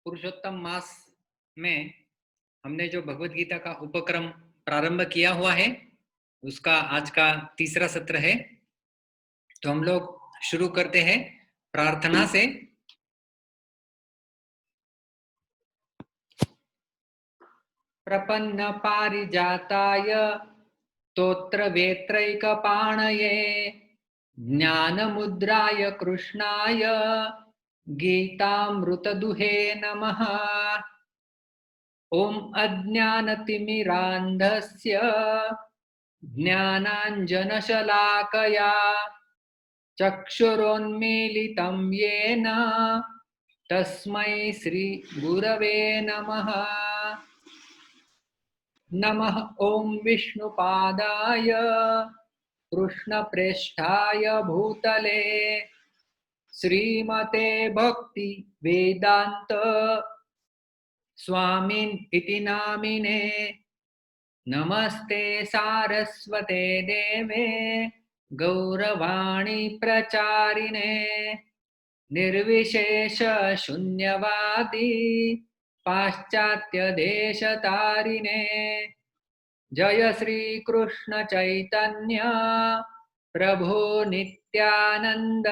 पुरुषोत्तम मास में हमने जो भगवत गीता का उपक्रम प्रारंभ किया हुआ है उसका आज का तीसरा सत्र है। तो हम लोग शुरू करते हैं प्रार्थना से। प्रपन्न पारिजाताय स्तोत्र वेत्रैकपाणये ज्ञानमुद्राय कृष्णाय गीतामृतदुहे नमः। ओम अज्ञानतिमिरान्धस्य ज्ञानाञ्जनशलाकया चक्षुरोन्मीलितं येन तस्मै श्रीगुरवे नमः। नमः ओम विष्णुपादाय कृष्णप्रेष्ठाय भूतले श्रीमते भक्ति वेदांत स्वामिन् इति नामिने। नमस्ते सारस्वते देवे गौरवाणी प्रचारिणे निर्विशेष शून्यवादी पाश्चात्य देशतारिणे। जय श्री कृष्ण चैतन्य प्रभु नित्यानंद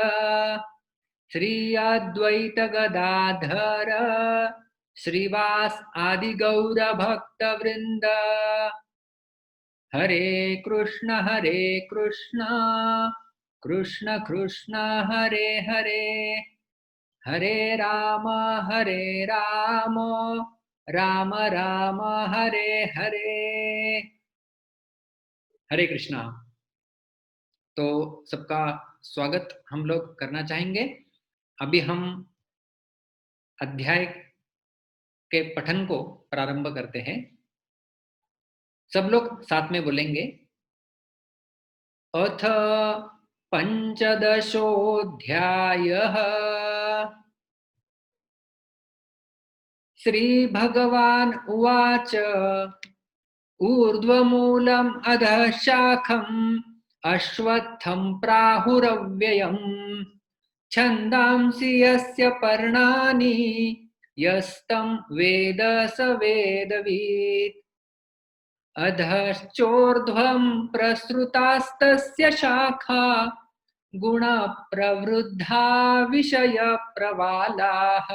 श्री अद्वैत गदाधर श्रीवास आदि गौर भक्त वृंद। हरे कृष्ण कृष्ण कृष्ण हरे हरे हरे राम राम राम हरे हरे। हरे कृष्णा। तो सबका स्वागत हम लोग करना चाहेंगे। अभी हम अध्याय के पठन को प्रारंभ करते हैं। सब लोग साथ में बोलेंगे। अथ पंचदशोऽध्यायः। श्रीभगवान् उवाच ऊर्ध्वमूलम् अधः शाखम् अश्वत्थं प्राहुरव्ययम् छन्दांसि यस्य पर्णानि यस्तं वेद स वेदवित्। अधश्चोर्ध्वं प्रसृतास्तस्य शाखा गुणप्रवृद्धा विषयप्रवालाः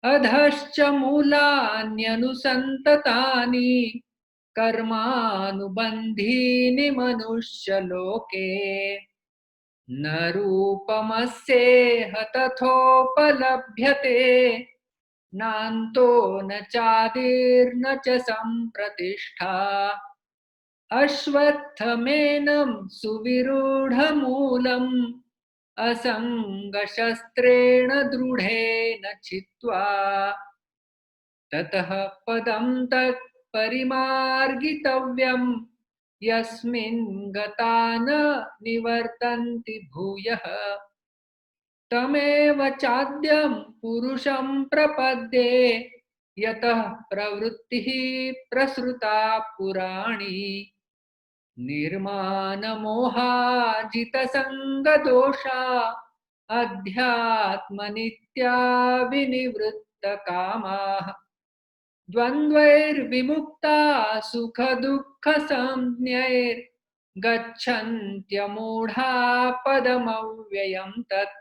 अधश्च मूलान्यनुसन्ततानि कर्मानुबन्धीनि मनुष्यलोके। न रूपमस्येह तथोपलभ्यते नान्तो न चादिर्न च सम्प्रतिष्ठा। अश्वत्थमेनं सुविरूढमूलम् असङ्गशस्त्रेण दृढेन छित्त्वा ततः पदं तत्परिमार्गितव्यम् यस्मिन् गता न निवर्तन्ति भूयः। तमेव चाद्यं पुरुषं प्रपद्ये यतः प्रवृत्तिः प्रसृता पुराणी। निर्मानमोहाजितसङ्गदोषा अध्यात्मनित्या विनिवृत्तकामाः द्वन्द्वैर्विमुक्ता सुखदुःखसंज्ञैर्गच्छन्त्यमूढा पदमव्ययं तत्।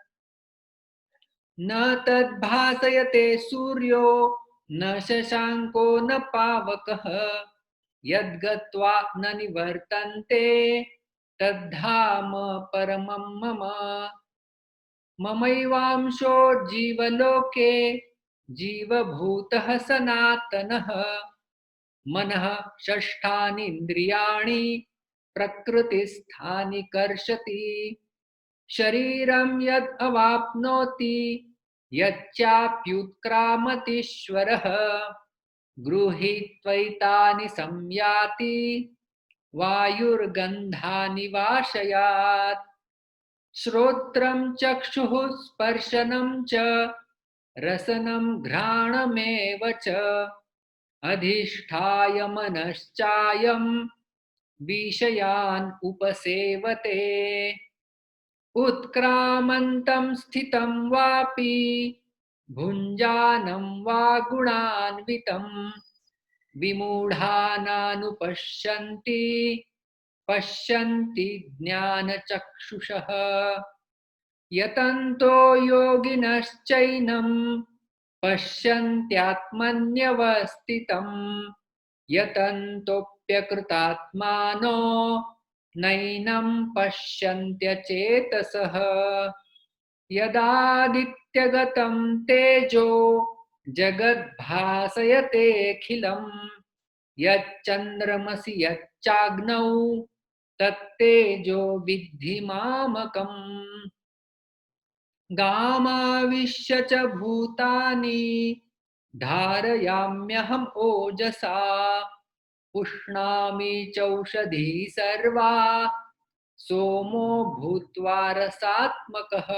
न तद्भासयते सूर्यो न शशाङ्को न पावकः यद्गत्वा न निवर्तन्ते तद्धाम परमं मम। ममैवांशो जीवलोके जीवभूतः सनातनः। मनः षष्ठानीन्द्रियाणि प्रकृतिस्थानि कर्षति। शरीरं यद् अवाप्नोति यच्चाप्युत्क्रामतीश्वरः गृहीत्वैतानि संयाति वायुर्गन्धानि वाशयात्। श्रोत्रं चक्षुः स्पर्शनं च रसनं घ्राणमेव च अधिष्ठाय मनश्चायं विषयान् उपसेवते। उत्क्रामन्तं स्थितं वापि भुञ्जानं वा गुणान्वितं विमूढा नानुपश्यन्ति पश्यन्ति ज्ञानचक्षुषः यतन्तो योगिनश्चैनं पश्यन्त्यात्मन्यवस्थितं यतन्तोऽप्यकृतात्मानो नैनं पश्यन्त्यचेतसः यदादित्यगतं तेजो जगद्भासयतेऽखिलं यच्चन्द्रमसि यच्चाग्नौ तत्तेजो विद्धि मामकम् गामाविश्य च भूतानि धारयाम्यहम् ओजसा पुष्णामि चौषधी सर्वा सोमो भूत्वा रसात्मकः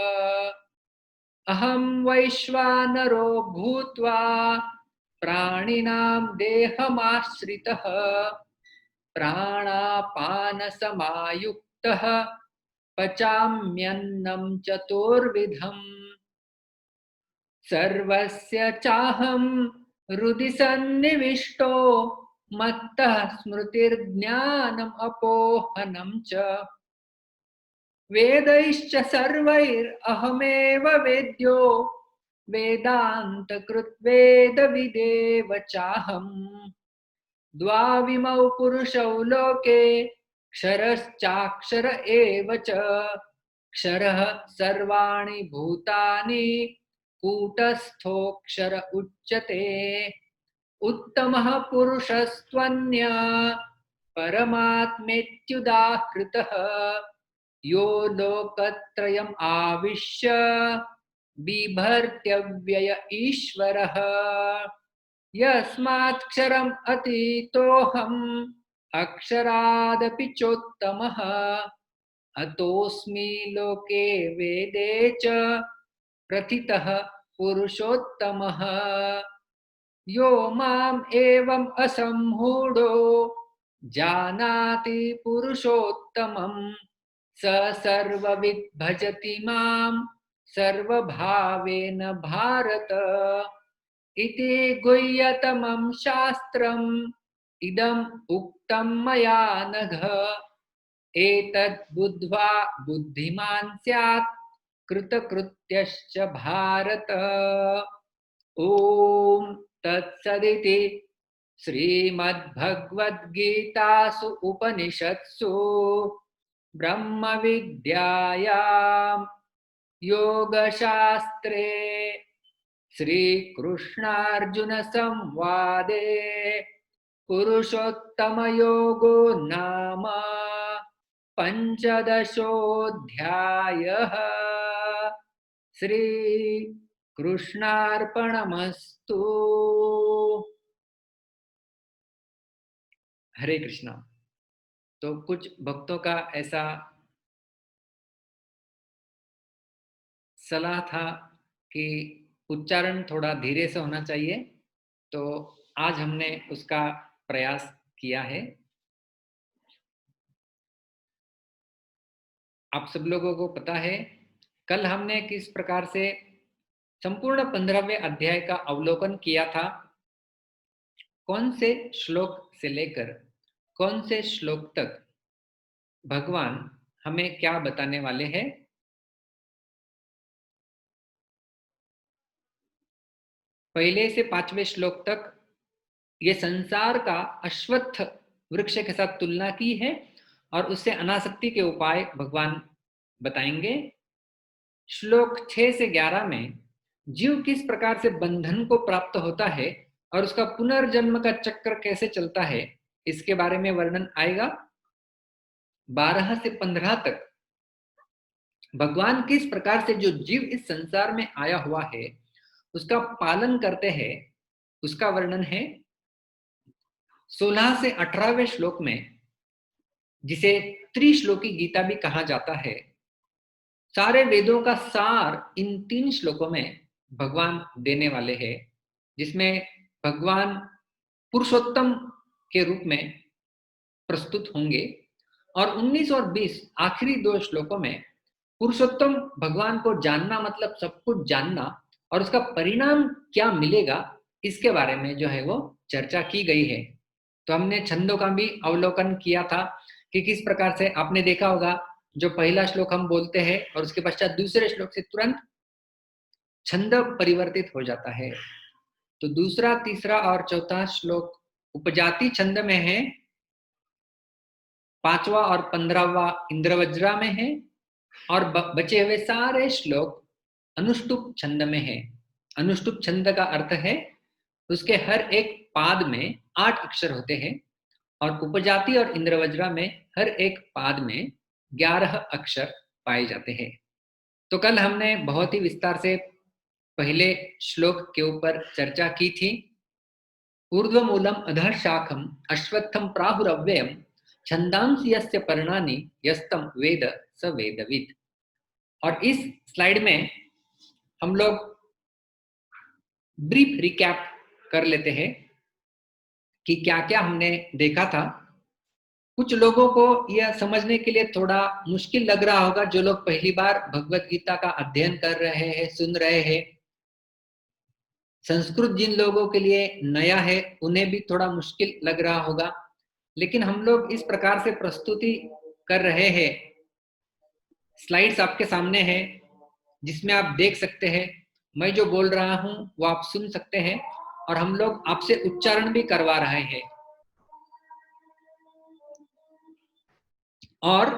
अहं वैश्वानरो भूत्वा प्राणिनां देहमाश्रितः प्राणापानसमायुक्तः पचाम्यन्नं चतुर्विधम् सर्वस्य चाहं हृदि सन्निविष्टो मत्तः स्मृतिर्ज्ञानम् अपोहनं च वेदैश्च सर्वैरहमेव वेद्यो वेदान्तकृत् वेदविदेव चाहम् द्वाविमौ पुरुषौ लोके क्षरश्चाक्षर एव च क्षरः सर्वाणि भूतानि कूटस्थोऽक्षर उच्यते उत्तमः पुरुषस्त्वन्य परमात्मेत्युदाहृतः यो लोकत्रयम् आविश्य बिभर्त्यव्यय ईश्वरः यस्मात्क्षरम् अतीतोऽहम् अक्षरादपि चोत्तमः अतोऽस्मि लोके वेदे च प्रथितः पुरुषोत्तमः यो माम् एवम् असम्मूढो जानाति पुरुषोत्तमम् स सर्वविद् भजति माम् सर्वभावेन भारत इति गुह्यतमं शास्त्रम् इदम् उक्तं मया नघ एतद् बुद्ध्वा बुद्धिमान् स्यात् कृतकृत्यश्च भारत ॐ तत्सदिति श्रीमद्भगवद्गीतासु उपनिषत्सु ब्रह्मविद्यायां योगशास्त्रे श्रीकृष्णार्जुन संवादे पुरुषोत्तमयोगो नाम पंचदशोऽध्यायः श्री कृष्णार्पणमस्तु। हरे कृष्णा। तो कुछ भक्तों का ऐसा सलाह था कि उच्चारण थोड़ा धीरे से होना चाहिए, तो आज हमने उसका प्रयास किया है। आप सब लोगों को पता है कल हमने किस प्रकार से संपूर्ण 15वें अध्याय का अवलोकन किया था, कौन से श्लोक से लेकर कौन से श्लोक तक भगवान हमें क्या बताने वाले हैं। पहले से 5वें श्लोक तक ये संसार का अश्वत्थ वृक्ष के साथ तुलना की है और उससे अनासक्ति के उपाय भगवान बताएंगे। श्लोक 6 से 11 में जीव किस प्रकार से बंधन को प्राप्त होता है और उसका पुनर्जन्म का चक्र कैसे चलता है, इसके बारे में वर्णन आएगा। 12 से 15 तक भगवान किस प्रकार से जो जीव इस संसार में आया हुआ है उसका पालन करते हैं उसका वर्णन है। 16 से 18वें श्लोक में, जिसे त्रिश्लोकी गीता भी कहा जाता है, सारे वेदों का सार इन 3 श्लोकों में भगवान देने वाले हैं, जिसमें भगवान पुरुषोत्तम के रूप में प्रस्तुत होंगे। और 19 और 20 आखिरी 2 श्लोकों में पुरुषोत्तम भगवान को जानना मतलब सब कुछ जानना और उसका परिणाम क्या मिलेगा इसके बारे में जो है वो चर्चा की गई है। तो हमने छंदों का भी अवलोकन किया था कि किस प्रकार से आपने देखा होगा, जो पहला श्लोक हम बोलते हैं और उसके पश्चात दूसरे श्लोक से तुरंत छंद परिवर्तित हो जाता है। तो दूसरा, तीसरा और चौथा श्लोक उपजाति छंद में है, पांचवा और 15वां इंद्रवज्रा में है, और बचे हुए सारे श्लोक अनुष्टुप छंद में है। अनुष्टुप छंद का अर्थ है उसके हर एक पाद में 8 अक्षर होते हैं, और उपजाति और इंद्रवज्रा में हर एक पाद में 11 अक्षर पाए जाते हैं। तो कल हमने बहुत ही विस्तार से पहले श्लोक के ऊपर चर्चा की थी। ऊर्ध्वमूलम अधः शाखम अश्वत्थम प्राहुरव्ययम छंदांसि यस्य पर्णानि यस्तम वेद स वेदविद। और इस स्लाइड में हम लोग ब्रीफ रिकैप कर लेते हैं कि क्या क्या हमने देखा था। कुछ लोगों को यह समझने के लिए थोड़ा मुश्किल लग रहा होगा, जो लोग पहली बार भगवत गीता का अध्ययन कर रहे हैं, सुन रहे हैं। संस्कृत जिन लोगों के लिए नया है उन्हें भी थोड़ा मुश्किल लग रहा होगा, लेकिन हम लोग इस प्रकार से प्रस्तुति कर रहे हैं। स्लाइड्स आपके सामने है जिसमें आप देख सकते हैं, मैं जो बोल रहा हूं वो आप सुन सकते हैं, और हम लोग आपसे उच्चारण भी करवा रहे हैं। और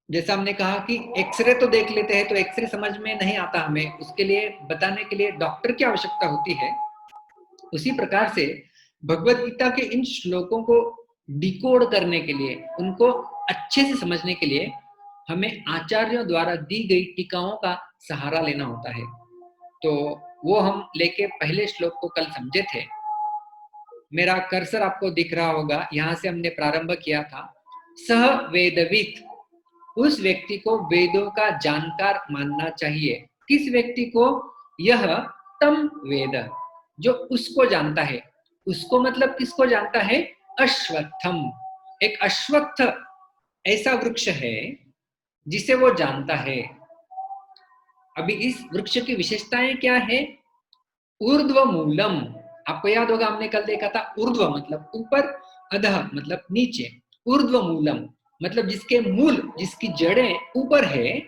जैसा हमने कहा कि एक्सरे तो देख लेते हैं, तो एक्सरे समझ में नहीं आता हमें, उसके लिए बताने के लिए डॉक्टर की आवश्यकता होती है। उसी प्रकार से भगवत गीता के इन श्लोकों को डिकोड करने के लिए, उनको अच्छे से समझने के लिए हमें आचार्यों द्वारा दी गई टीकाओं का सहारा लेना होता है। तो वो हम लेके पहले श्लोक को कल समझे थे। मेरा कर्सर आपको दिख रहा होगा, यहां से हमने प्रारंभ किया था। सह वेदवित, उस व्यक्ति को वेदों का जानकार मानना चाहिए। किस व्यक्ति को? यह तम वेद, जो उसको जानता है। उसको मतलब किसको जानता है? अश्वत्थम। एक अश्वत्थ ऐसा वृक्ष है जिसे वो जानता है। अभी इस वृक्ष की विशेषताएं क्या है? ऊर्ध्व मूलम, आपको याद होगा हमने कल देखा था, ऊर्ध्व मतलब ऊपर, अधः मतलब नीचे। ऊर्ध्व मूलम मतलब जिसके मूल, जिसकी जड़ें ऊपर है,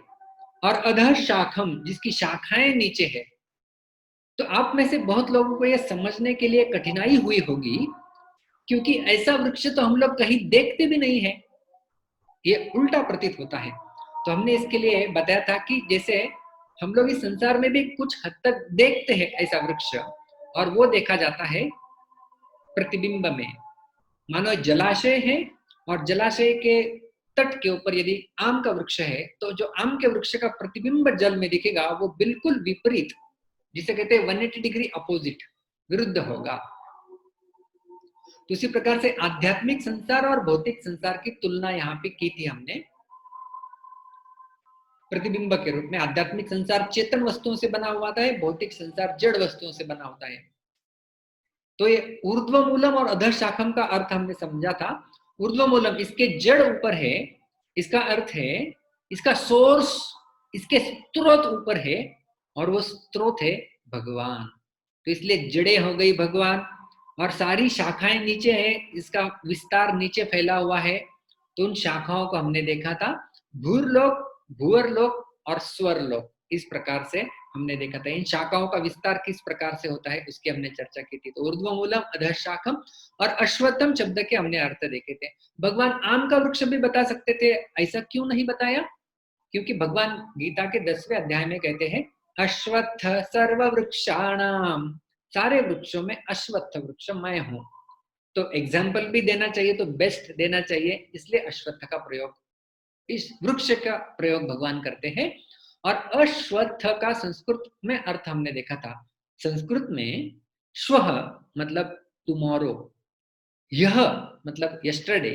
और अधः शाखम जिसकी शाखाएं नीचे है। तो आप में से बहुत लोगों को यह समझने के लिए कठिनाई हुई होगी, क्योंकि ऐसा वृक्ष तो हम लोग कहीं देखते भी नहीं है, ये उल्टा प्रतीत होता है। तो हमने इसके लिए बताया था कि जैसे हम लोग इस संसार में भी कुछ हद तक देखते हैं ऐसा वृक्ष, और वो देखा जाता है प्रतिबिंब में। मानो जलाशय है, और जलाशय के तट के ऊपर यदि आम का वृक्ष है, तो जो आम के वृक्ष का प्रतिबिंब जल में दिखेगा वो बिल्कुल विपरीत, जिसे कहते हैं 180 डिग्री अपोजिट, विरुद्ध होगा। तो इसी प्रकार से आध्यात्मिक संसार और भौतिक संसार की तुलना यहाँ पे की थी हमने प्रतिबिंब के रूप में। आध्यात्मिक संसार चेतन वस्तुओं से बना हुआ है, भौतिक संसार जड़ वस्तुओं से बना होता है। तो ये ऊर्ध्वमूलम और अधः शाखम का अर्थ हमने समझा था। ऊर्ध्वमूलम इसके जड़ ऊपर है, इसका अर्थ है इसका सोर्स, इसके स्रोत ऊपर है, और वो स्रोत है भगवान। तो इसलिए जड़ें हो गई भगवान, और सारी शाखाएं नीचे है, इसका विस्तार नीचे फैला हुआ है। तो उन शाखाओं को हमने देखा था, भूरलोक, भूअरलोक और स्वरलोक। इस प्रकार से हमने देखा था। इन शाखाओं का विस्तार किस प्रकार से होता है उसकी हमने चर्चा की थी। तो ऊर्ध्वमूलम, अधः शाखम और अश्वत्थम शब्द के हमने अर्थ देखे थे। भगवान आम का वृक्ष भी बता सकते थे, ऐसा क्यों नहीं बताया? क्योंकि भगवान गीता के 10वें अध्याय में कहते हैं अश्वत्थ सर्व वृक्षाणाम, सारे वृक्षों में अश्वत्थ वृक्ष मैं हूं। तो एग्जाम्पल भी देना चाहिए तो बेस्ट देना चाहिए, इसलिए अश्वत्थ का प्रयोग, इस वृक्ष का प्रयोग भगवान करते हैं। और अश्वत्थ का संस्कृत में अर्थ हमने देखा था। संस्कृत में श्वः मतलब टुमारो, यह मतलब यस्टरडे,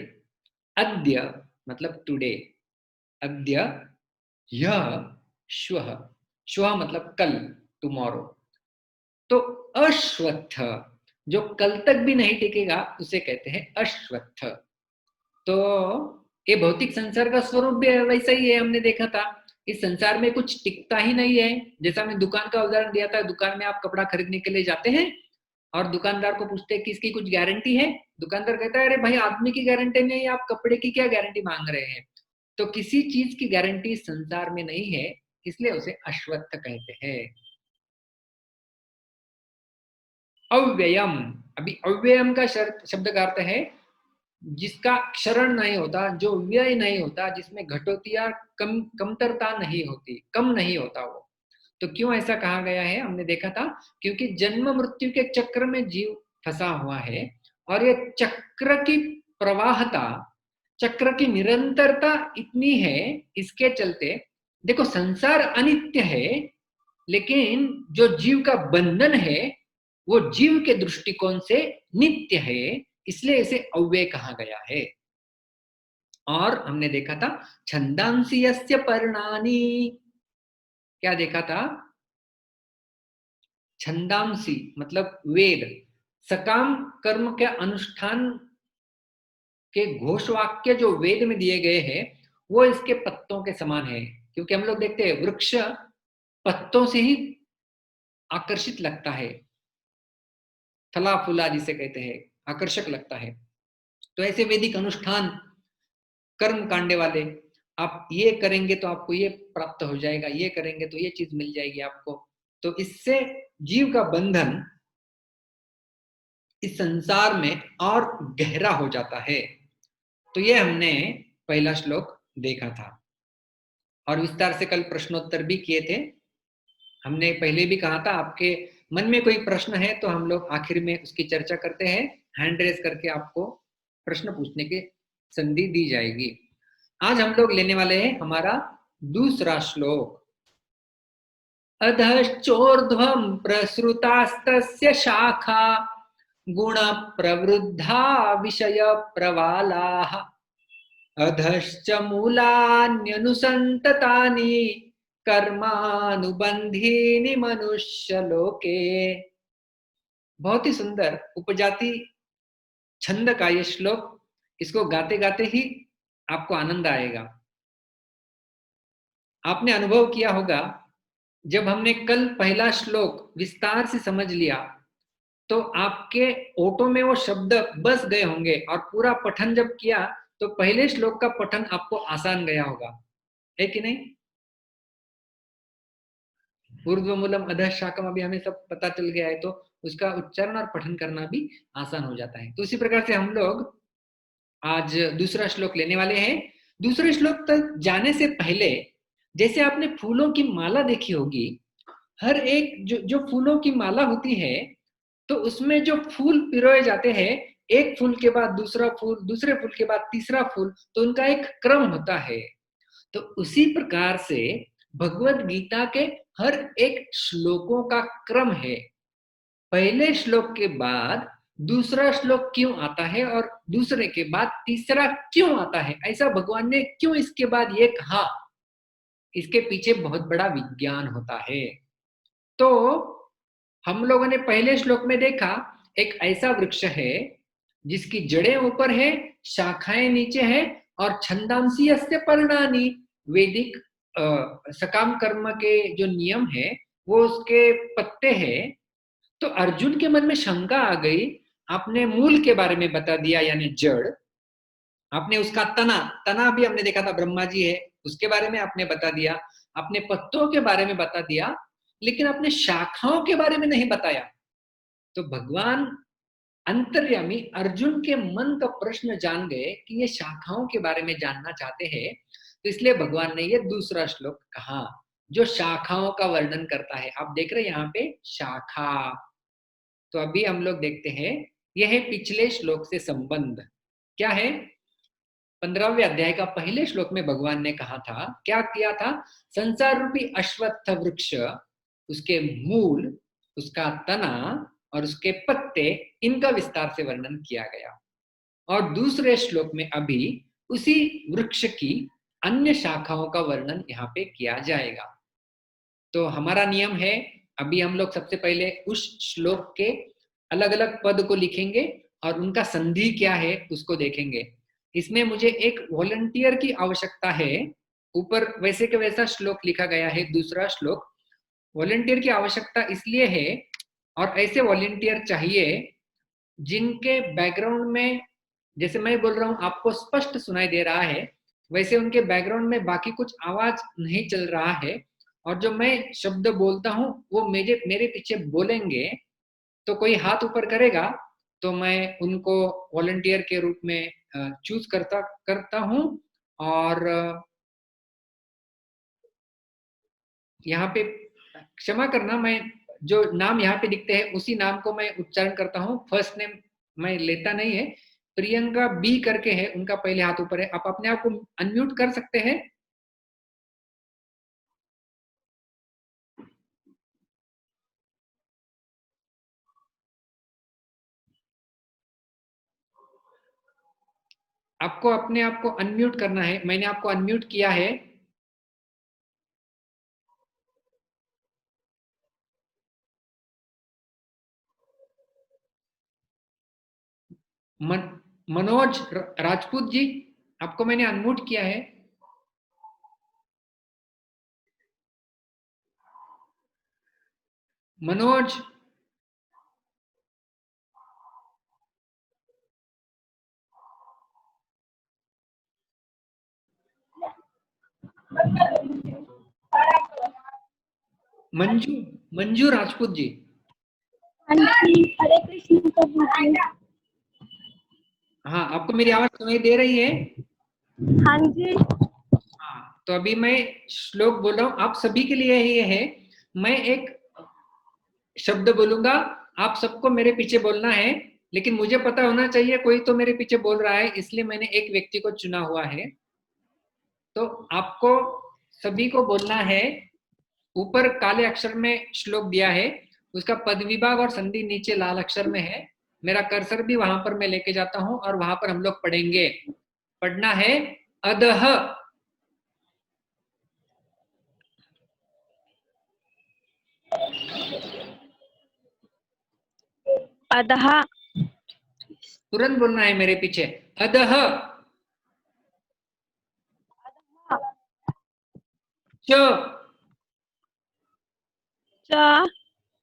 अद्य मतलब टुडे, अद्य, यह, श्वः, श्वः मतलब कल, टुमारो। तो अश्वत्थ जो कल तक भी नहीं टिकेगा उसे कहते हैं अश्वत्थ। तो ये भौतिक संसार का स्वरूप भी वैसा ही है, हमने देखा था। इस संसार में कुछ टिकता ही नहीं है। जैसा मैंने दुकान का उदाहरण दिया था, दुकान में आप कपड़ा खरीदने के लिए जाते हैं और दुकानदार को पूछते हैं कि इसकी कुछ गारंटी है। दुकानदार कहता है, अरे भाई आदमी की गारंटी नहीं है, आप कपड़े की क्या गारंटी मांग रहे हैं। तो किसी चीज की गारंटी संसार में नहीं है, इसलिए उसे अश्वत्थ कहते हैं। अव्ययम, अभी अव्ययम का शब्द का अर्थ है जिसका क्षरण नहीं होता, जो व्यय नहीं होता, जिसमें घटोतिया कमतरता नहीं होती, कम नहीं होता वो। तो क्यों ऐसा कहा गया है, हमने देखा था क्योंकि जन्म मृत्यु के चक्र में जीव फंसा हुआ है और ये चक्र की प्रवाहता, चक्र की निरंतरता इतनी है, इसके चलते देखो संसार अनित्य है, लेकिन जो जीव का बंधन है वो जीव के दृष्टिकोण से नित्य है, इसलिए इसे अव्यय कहा गया है। और हमने देखा था छंदांसी यस्य पर्णानि, क्या देखा था, छंदांसी मतलब वेद, सकाम कर्म के अनुष्ठान के घोषवाक्य जो वेद में दिए गए हैं वो इसके पत्तों के समान है। क्योंकि हम लोग देखते हैं वृक्ष पत्तों से ही आकर्षित लगता है, फला फूला जिसे कहते हैं, आकर्षक लगता है। तो ऐसे वैदिक अनुष्ठान कर्म कांडे वाले, आप ये करेंगे तो आपको ये प्राप्त हो जाएगा, ये करेंगे तो ये चीज मिल जाएगी आपको। तो इससे जीव का बंधन इस संसार में और गहरा हो जाता है। तो ये हमने पहला श्लोक देखा था और विस्तार से कल प्रश्नोत्तर भी किए थे। हमने पहले भी कहा था आपके मन में कोई प्रश्न है तो हम लोग आखिर में उसकी चर्चा करते हैं, हैंड रेज करके आपको प्रश्न पूछने की संधि दी जाएगी। आज हम लोग लेने वाले हैं हमारा दूसरा श्लोक। अधश्चोर्ध्वं प्रसृतास्तस्य शाखा गुण प्रवृद्धा विषय प्रवालाः अधश्च मूलान्यनुसन्ततानि कर्मानुबंधीनि मनुष्यलोके। बहुत ही सुंदर उपजाति छंद का ये श्लोक, इसको गाते गाते ही आपको आनंद आएगा। आपने अनुभव किया होगा जब हमने कल पहला श्लोक विस्तार से समझ लिया तो आपके ओटो में वो शब्द बस गए होंगे और पूरा पठन जब किया तो पहले श्लोक का पठन आपको आसान गया होगा, है कि नहीं। ऊर्ध्वमूलम अधः शाकम अभी हमें सब पता चल गया है, तो उसका उच्चारण और पठन करना भी आसान हो जाता है। तो उसी प्रकार से हम लोग आज दूसरा श्लोक लेने वाले हैं। दूसरे श्लोक तक जाने से पहले, जैसे आपने फूलों की माला देखी होगी, हर एक जो फूलों की माला होती है तो उसमें जो फूल पिरोए जाते हैं, एक फूल के बाद दूसरा फूल, दूसरे फूल के बाद तीसरा फूल, तो उनका एक क्रम होता है। तो उसी प्रकार से भगवत गीता के हर एक श्लोकों का क्रम है। पहले श्लोक के बाद दूसरा श्लोक क्यों आता है और दूसरे के बाद तीसरा क्यों आता है, ऐसा भगवान ने क्यों इसके बाद ये कहा, इसके पीछे बहुत बड़ा विज्ञान होता है। तो हम लोगों ने पहले श्लोक में देखा एक ऐसा वृक्ष है जिसकी जड़ें ऊपर है, शाखाएं नीचे है और छंदांसी यस्य पर्णानि, वैदिक सकाम कर्म के जो नियम है वो उसके पत्ते हैं। तो अर्जुन के मन में शंका आ गई, आपने मूल के बारे में बता दिया यानी जड़, आपने उसका तना, तना भी हमने देखा था ब्रह्मा जी है, उसके बारे में आपने बता दिया, आपने पत्तों के बारे में बता दिया, लेकिन आपने शाखाओं के बारे में नहीं बताया। तो भगवान अंतर्यामी अर्जुन के मन का प्रश्न जान गए कि ये शाखाओं के बारे में जानना चाहते हैं, तो इसलिए भगवान ने ये दूसरा श्लोक कहा जो शाखाओं का वर्णन करता है। आप देख रहे हैं यहाँ पे शाखा। तो अभी हम लोग देखते हैं, यह है पिछले श्लोक से संबंध क्या है। 15वें अध्याय का पहले श्लोक में भगवान ने कहा था, क्या किया था, संसार रूपी अश्वत्थ वृक्ष, उसके मूल, उसका तना और उसके पत्ते, इनका विस्तार से वर्णन किया गया। और दूसरे श्लोक में अभी उसी वृक्ष की अन्य शाखाओं का वर्णन यहाँ पे किया जाएगा। तो हमारा नियम है, अभी हम लोग सबसे पहले उस श्लोक के अलग अलग पद को लिखेंगे और उनका संधि क्या है उसको देखेंगे। इसमें मुझे एक वॉलंटियर की आवश्यकता है, ऊपर वैसे के वैसा श्लोक लिखा गया है। दूसरा श्लोक, वॉलंटियर की आवश्यकता इसलिए है और ऐसे वॉलंटियर चाहिए जिनके बैकग्राउंड में, जैसे मैं बोल रहा हूँ आपको स्पष्ट सुनाई दे रहा है, वैसे उनके बैकग्राउंड में बाकी कुछ आवाज नहीं चल रहा है, और जो मैं शब्द बोलता हूँ वो मेरे पीछे बोलेंगे, तो कोई हाथ ऊपर करेगा तो मैं उनको वॉलंटियर के रूप में चूज करता हूँ। और यहाँ पे क्षमा करना, मैं जो नाम यहाँ पे दिखते हैं उसी नाम को मैं उच्चारण करता हूँ, फर्स्ट नेम मैं लेता नहीं है। प्रियंका बी करके है, उनका पहले हाथ ऊपर है। आप अपने आप को अनम्यूट कर सकते हैं। आपको अपने आप को अनम्यूट करना है, मैंने आपको अनम्यूट किया है। मनोज राजपूत जी, आपको मैंने अनम्यूट किया है। मनोज, मंजू, मंजू राजपूत जी। हाँ जी, हरे कृष्ण प्रभु जी। हाँ, आपको मेरी आवाज सुनाई दे रही है? हाँ जी। हाँ, तो अभी मैं श्लोक बोल रहा हूँ, आप सभी के लिए ये है। मैं एक शब्द बोलूंगा, आप सबको मेरे पीछे बोलना है, लेकिन मुझे पता होना चाहिए कोई तो मेरे पीछे बोल रहा है, इसलिए मैंने एक व्यक्ति को चुना हुआ है। तो आपको सभी को बोलना है। ऊपर काले अक्षर में श्लोक दिया है, उसका पद विभाग और संधि नीचे लाल अक्षर में है। मेरा कर्सर भी वहां पर मैं लेके जाता हूं और वहां पर हम लोग पढ़ेंगे। पढ़ना है अधः। अधः। तुरंत बोलना है मेरे पीछे, अधः। च च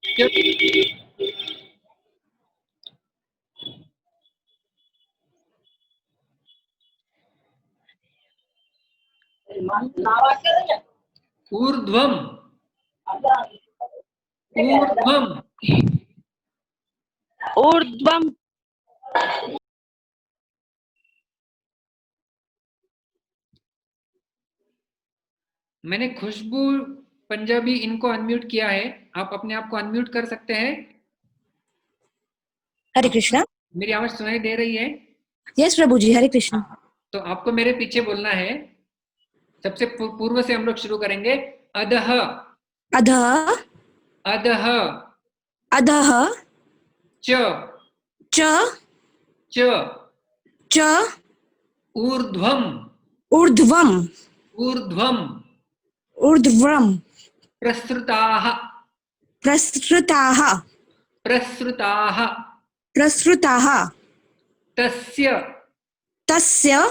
च ऊर्ध्वम, ऊर्ध्वम, ऊर्ध्वम। मैंने खुशबू पंजाबी इनको अनम्यूट किया है, आप अपने आप को अनम्यूट कर सकते हैं। हरे कृष्णा। मेरी आवाज सुनाई दे रही है? यस प्रभु जी, हरे कृष्णा। तो आपको मेरे पीछे बोलना है। सबसे पूर्व से हम लोग शुरू करेंगे। अधः, अधः, अधः, अधः, च च च च ऊर्ध्वम, ऊर्ध्वम, ऊर्ध्वम, ऊर्ध्वम, प्रसृताः, प्रसृताः, प्रसृताः, प्रसृताः, तस्य, तस्य,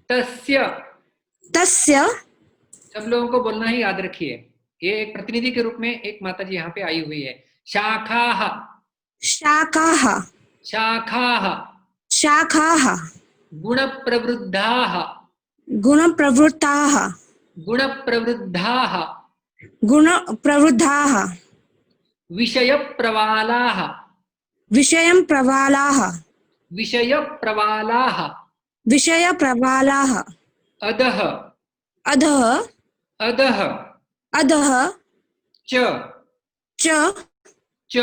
तस्य। तस्य। सब लोगों को बोलना ही याद रखिए, ये एक प्रतिनिधि के रूप में एक माता जी यहाँ पे आई हुई है। शाखाः, शाखाः, शाखाः, शाखाः, गुणप्रवृद्धाः, गुणप्रवृत्ताः, गुणप्रवृद्धाः, गुणप्रवृद्धाः, विषयप्रवालाः, विषयं प्रवालाः, विषयप्रवालाः, विषयप्रवालाः। अधः, अधः, अधः, अधः, च च च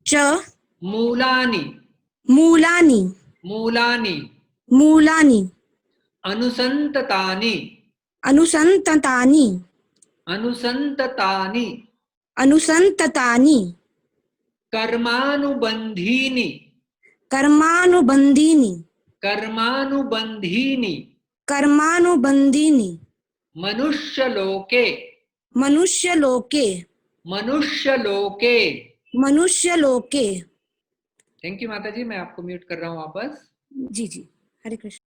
च मूलानि, मूलानि, मूलानि, मूलानि, अनुसन्ततानि, अनुसन्ततानि, अनुसन्ततानि, अनुसन्ततानि, कर्मानुबन्धीनि, कर्मानुबन्धीनि, कर्मानुबन्धीनि, कर्मानुबन्धीनि, मनुष्यलोके, मनुष्यलोके, मनुष्यलोके। मनुष्यलोके। थैंक यू माता जी, मैं आपको म्यूट कर रहा हूँ वापस। जी जी, हरे कृष्ण।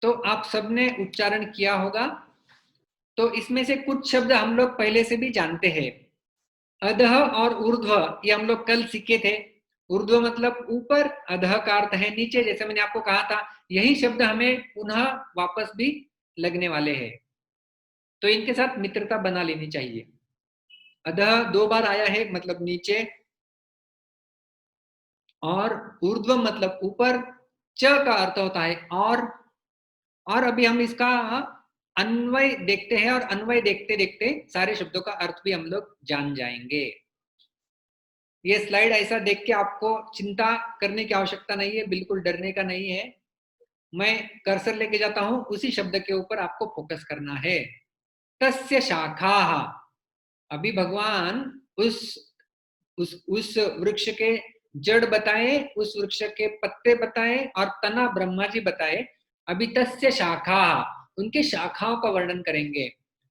तो आप सबने उच्चारण किया होगा। तो इसमें से कुछ शब्द हम लोग पहले से भी जानते हैं। अधः और ऊर्ध्व ये हम लोग कल सीखे थे। ऊर्ध्व मतलब ऊपर, अधः का अर्थ है नीचे, जैसे मैंने आपको कहा था। यही शब्द हमें पुनः वापस भी लगने वाले हैं, तो इनके साथ मित्रता बना लेनी चाहिए। अधः 2 बार आया है, मतलब नीचे, और ऊर्ध्व मतलब ऊपर, च का अर्थ होता है और अभी हम इसका अन्वय देखते हैं, और अन्वय देखते देखते सारे शब्दों का अर्थ भी हम लोग जान जाएंगे। ये स्लाइड ऐसा देख के आपको चिंता करने की आवश्यकता नहीं है, बिल्कुल डरने का नहीं है। मैं कर्सर लेके जाता हूं, उसी शब्द के ऊपर आपको फोकस करना है। तस्य शाखाः, अभी भगवान उस वृक्ष के जड़ बताए, उस वृक्ष के पत्ते बताए, और तना ब्रह्मा जी बताए। अभी तस्य शाखा, उनके शाखाओं का वर्णन करेंगे।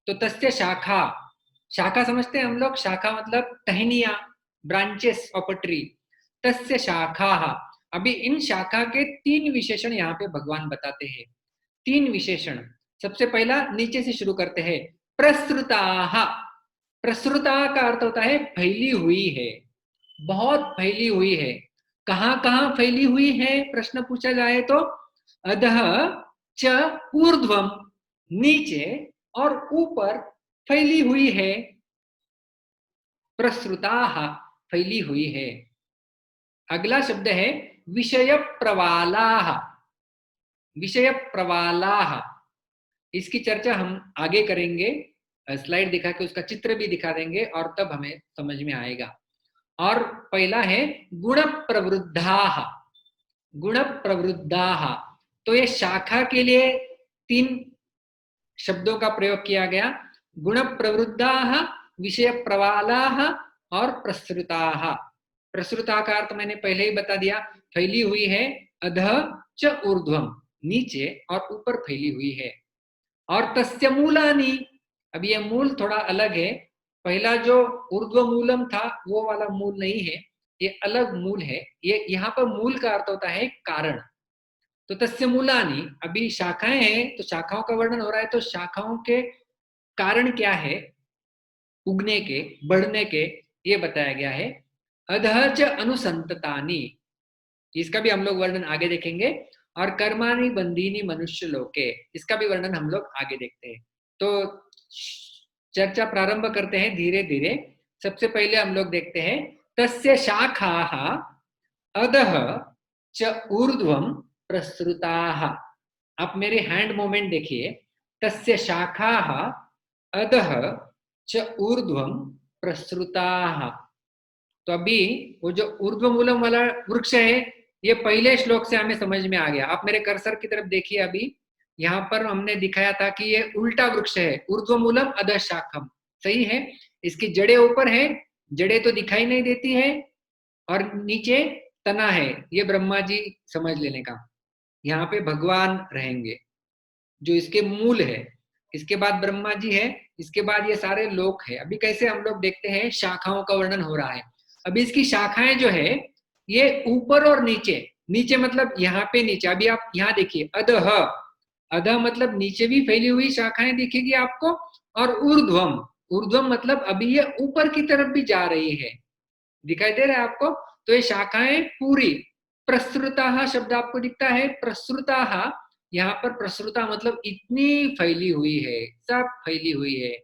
तो तस्य शाखा, शाखा समझते हैं हम लोग, शाखा मतलब टहनिया, ब्रांचेस ऑफ अ ट्री। तस्य शाखा, अभी इन शाखा के 3 विशेषण यहाँ पे भगवान बताते हैं। 3 विशेषण। सबसे पहला नीचे से शुरू करते हैं। प्रसृता, प्रसृता का अर्थ होता है फैली हुई है, बहुत फैली हुई है। कहां कहां फैली हुई है प्रश्न पूछा जाए तो, अधः च ऊर्ध्वम, नीचे और ऊपर फैली हुई है। प्रसृताः, फैली हुई है। अगला शब्द है विषय प्रवालाः। विषय प्रवालाः, इसकी चर्चा हम आगे करेंगे, स्लाइड दिखा के उसका चित्र भी दिखा देंगे, और तब हमें समझ में आएगा। और पहला है गुण प्रवृद्धाः। गुण प्रवृद्धाः, तो ये शाखा के लिए 3 शब्दों का प्रयोग किया गया। गुण प्रवृद्धाः, विषय प्रवालाः और प्रसृताः। प्रसृता का अर्थ मैंने पहले ही बता दिया, फैली हुई है। अधः च ऊर्ध्वम, नीचे और ऊपर फैली हुई है। और तस्य मूलानि, अब ये मूल थोड़ा अलग है। पहला जो ऊर्ध्व मूलम था वो वाला मूल नहीं है, ये अलग मूल है। ये यहाँ पर मूल का अर्थ होता है कारण। तो तस्य मूलानि, अभी शाखाएं हैं तो शाखाओं का वर्णन हो रहा है, तो शाखाओं के कारण क्या है उगने के, बढ़ने के, ये बताया गया है। अधः च अनुसंततानि, इसका भी हम लोग वर्णन आगे देखेंगे। और कर्माणि बंधीनि मनुष्य लोके, इसका भी वर्णन हम लोग आगे देखते हैं। तो चर्चा प्रारंभ करते हैं धीरे धीरे। सबसे पहले हम लोग देखते हैं तस्य शाखाः अधः च ऊर्ध्वम प्रसृताः। आप मेरे हैंड मूवमेंट देखिए। तस्य शाखाः अधः च ऊर्ध्वम प्रसृताः। तो अभी वो जो ऊर्ध्वमूलम वाला वृक्ष है, ये पहले श्लोक से हमें समझ में आ गया। आप मेरे कर्सर की तरफ देखिए। अभी यहाँ पर हमने दिखाया था कि ये उल्टा वृक्ष है, ऊर्ध्वमूलम अधः शाखम, सही है। इसकी जड़ें ऊपर है, जड़ें तो दिखाई नहीं देती है, और नीचे तना है। ये ब्रह्मा जी समझ लेने का। यहाँ पे भगवान रहेंगे जो इसके मूल है, इसके बाद ब्रह्मा जी है, इसके बाद ये सारे लोक है। अभी कैसे हम लोग देखते हैं, शाखाओं का वर्णन हो रहा है। अभी इसकी शाखाएं जो है ये ऊपर और नीचे, नीचे मतलब यहाँ पे नीचे। अभी आप यहाँ देखिए, अधः, अधः मतलब नीचे भी फैली हुई शाखाएं दिखेगी आपको, और ऊर्ध्वम, ऊर्ध्वम मतलब अभी ये ऊपर की तरफ भी जा रही है, दिखाई दे रहा है आपको। तो ये शाखाएं पूरी। प्रसृताः शब्द आपको दिखता है, प्रसृताः, यहाँ पर प्रसृता मतलब इतनी फैली हुई है, सब फैली हुई है।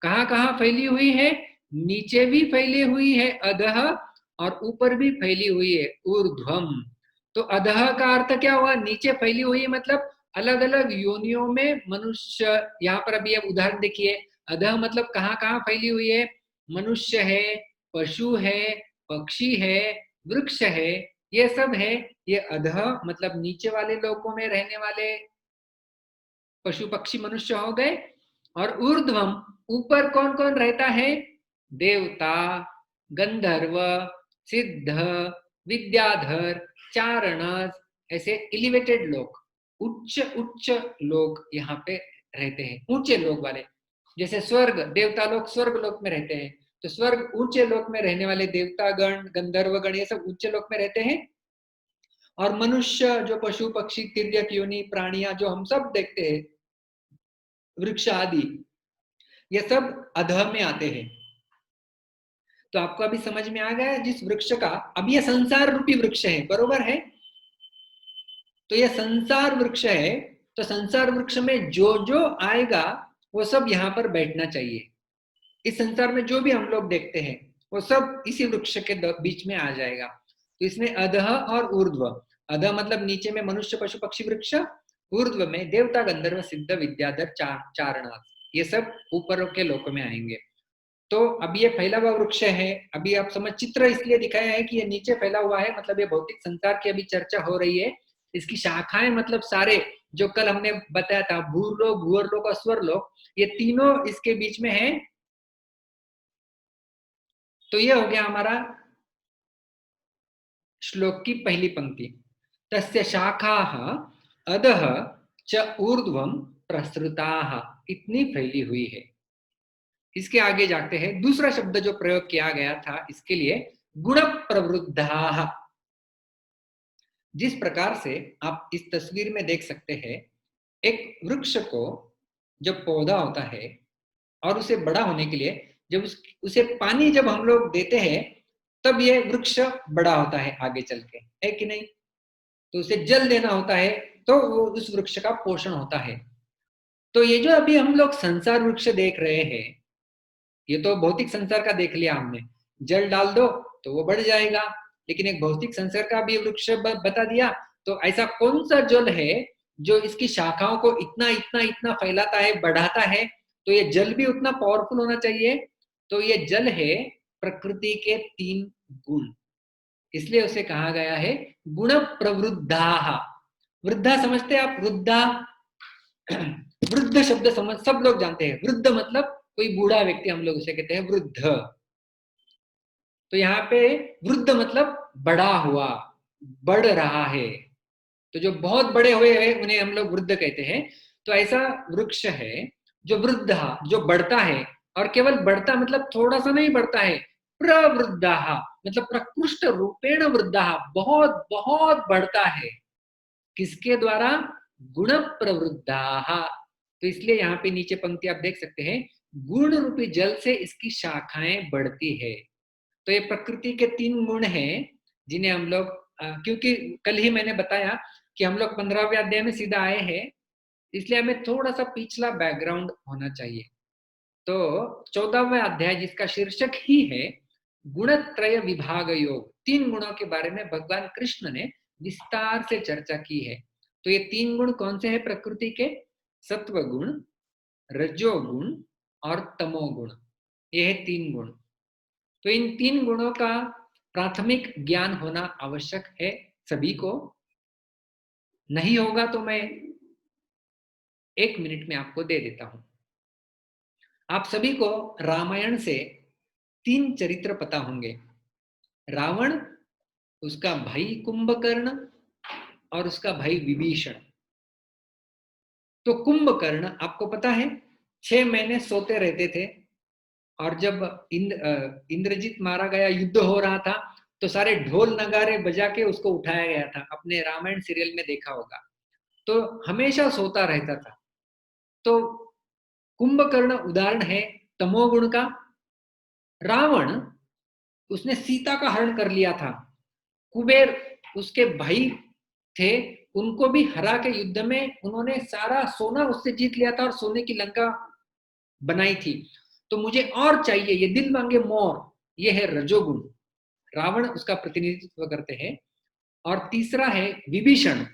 कहाँ कहाँ फैली हुई है, नीचे भी फैली हुई है अधः, और ऊपर भी फैली हुई है ऊर्ध्वम। तो अधः का अर्थ क्या हुआ, नीचे फैली हुई है, मतलब अलग अलग योनियों में मनुष्य। यहाँ पर अभी आप उदाहरण देखिए, अधः मतलब कहाँ कहाँ फैली हुई है, मनुष्य है, पशु है, पक्षी है, वृक्ष है, ये सब है। ये अधः मतलब नीचे वाले लोकों में रहने वाले पशु पक्षी मनुष्य हो गए। और ऊर्ध्वम, ऊपर कौन कौन रहता है, देवता, गंधर्व, सिद्ध, विद्याधर, चारणस, ऐसे एलिवेटेड लोग, उच्च उच्च लोग यहाँ पे रहते हैं, ऊंचे लोग वाले। जैसे स्वर्ग, देवता लोग स्वर्ग लोक में रहते हैं, तो स्वर्ग ऊंचे लोक में रहने वाले देवता गण, गंधर्व गण, ये सब ऊंचे लोक में रहते हैं। और मनुष्य, जो पशु पक्षी तिर्यक योनि प्राणियां जो हम सब देखते हैं, वृक्ष आदि, ये सब अधः में आते हैं। तो आपको अभी समझ में आ गया जिस वृक्ष का, अब ये संसार रूपी वृक्ष है, बरोबर है? तो ये संसार वृक्ष है, तो संसार वृक्ष में जो जो आएगा वो सब यहाँ पर बैठना चाहिए। इस संसार में जो भी हम लोग देखते हैं वो सब इसी वृक्ष के बीच में आ जाएगा। तो इसमें अधः और ऊर्ध्व, अधः मतलब नीचे में मनुष्य पशु पक्षी वृक्ष, ऊर्ध्व में देवता गंधर्व सिद्ध विद्याधर चारणाथ, ये सब ऊपर के लोक में आएंगे। तो अब ये फैला हुआ वृक्ष है, अभी आप समझ, चित्र इसलिए दिखाया है कि ये नीचे फैला हुआ है, मतलब ये भौतिक संसार की अभी चर्चा हो रही है। इसकी शाखाएं मतलब सारे जो कल हमने बताया था, भूरलोक, भूअरलोक और स्वरलोक, ये तीनों इसके बीच में है। तो ये हो गया हमारा श्लोक की पहली पंक्ति। तस्य शाखाः अधः च ऊर्ध्वं प्रसृताः, इतनी फैली हुई है। इसके आगे जाते हैं, दूसरा शब्द जो प्रयोग किया गया था इसके लिए, गुण प्रवृद्धाः। जिस प्रकार से आप इस तस्वीर में देख सकते हैं, एक वृक्ष को जब पौधा होता है और उसे बड़ा होने के लिए जब उसे पानी जब हम लोग देते हैं तब ये वृक्ष बड़ा होता है आगे चल के, है कि नहीं? तो उसे जल देना होता है तो वो उस वृक्ष का पोषण होता है। तो ये जो अभी हम लोग संसार वृक्ष देख रहे हैं, ये तो भौतिक संसार का देख लिया हमने, जल डाल दो तो वो बढ़ जाएगा, लेकिन एक भौतिक संसार का भी वृक्ष बता दिया। तो ऐसा कौन सा जल है जो इसकी शाखाओं को इतना इतना इतना फैलाता है, बढ़ाता है? तो ये जल भी उतना पावरफुल होना चाहिए। तो ये जल है प्रकृति के 3 गुण, इसलिए उसे कहा गया है गुण प्रवृद्धाः। वृद्धा समझते हैं आप? वृद्धा, वृद्ध शब्द समझ सब लोग जानते हैं। वृद्ध मतलब कोई बूढ़ा व्यक्ति, हम लोग उसे कहते हैं वृद्ध। तो यहाँ पे वृद्ध मतलब बड़ा हुआ, बढ़ रहा है। तो जो बहुत बड़े हुए हैं उन्हें हम लोग वृद्ध कहते हैं। तो ऐसा वृक्ष है जो वृद्ध, जो बढ़ता है, और केवल बढ़ता मतलब थोड़ा सा नहीं बढ़ता है, प्रवृद्धा मतलब प्रकृष्ट रूपेण वृद्धा, बहुत बहुत बढ़ता है। किसके द्वारा? गुण प्रवृद्धा। तो इसलिए यहाँ पे नीचे पंक्ति आप देख सकते हैं, गुण रूपी जल से इसकी शाखाएं बढ़ती है। तो ये प्रकृति के 3 गुण हैं जिन्हें हम लोग, क्योंकि कल ही मैंने बताया कि हम लोग 15वें अध्याय में सीधा आए हैं, इसलिए हमें थोड़ा सा पिछला बैकग्राउंड होना चाहिए। तो 14वां अध्याय जिसका शीर्षक ही है गुणत्रय विभाग योग, 3 गुणों के बारे में भगवान कृष्ण ने विस्तार से चर्चा की है। तो ये 3 गुण कौन से हैं प्रकृति के? सत्व गुण, रजोगुण और तमोगुण, ये है 3 गुण। तो इन 3 गुणों का प्राथमिक ज्ञान होना आवश्यक है सभी को। नहीं होगा तो मैं 1 मिनट में आपको दे देता हूं। आप सभी को रामायण से 3 चरित्र पता होंगे, रावण, उसका भाई कुंभकर्ण और उसका भाई विभीषण। तो कुंभकर्ण आपको पता है 6 महीने सोते रहते थे, और जब इंद्रजीत मारा गया, युद्ध हो रहा था, तो सारे ढोल नगारे बजा के उसको उठाया गया था। अपने रामायण सीरियल में देखा होगा। तो हमेशा सोता रहता था। तो कुंभकर्ण उदाहरण है तमोगुण का। रावण, उसने सीता का हरण कर लिया था। कुबेर उसके भाई थे, उनको भी हरा के युद्ध में उन्होंने सारा सोना उससे जीत लिया था और सोने की लंका बनाई थी। तो मुझे और चाहिए, ये दिल मांगे मोर, ये है रजोगुण। रावण उसका प्रतिनिधित्व करते हैं। और तीसरा है विभीषण,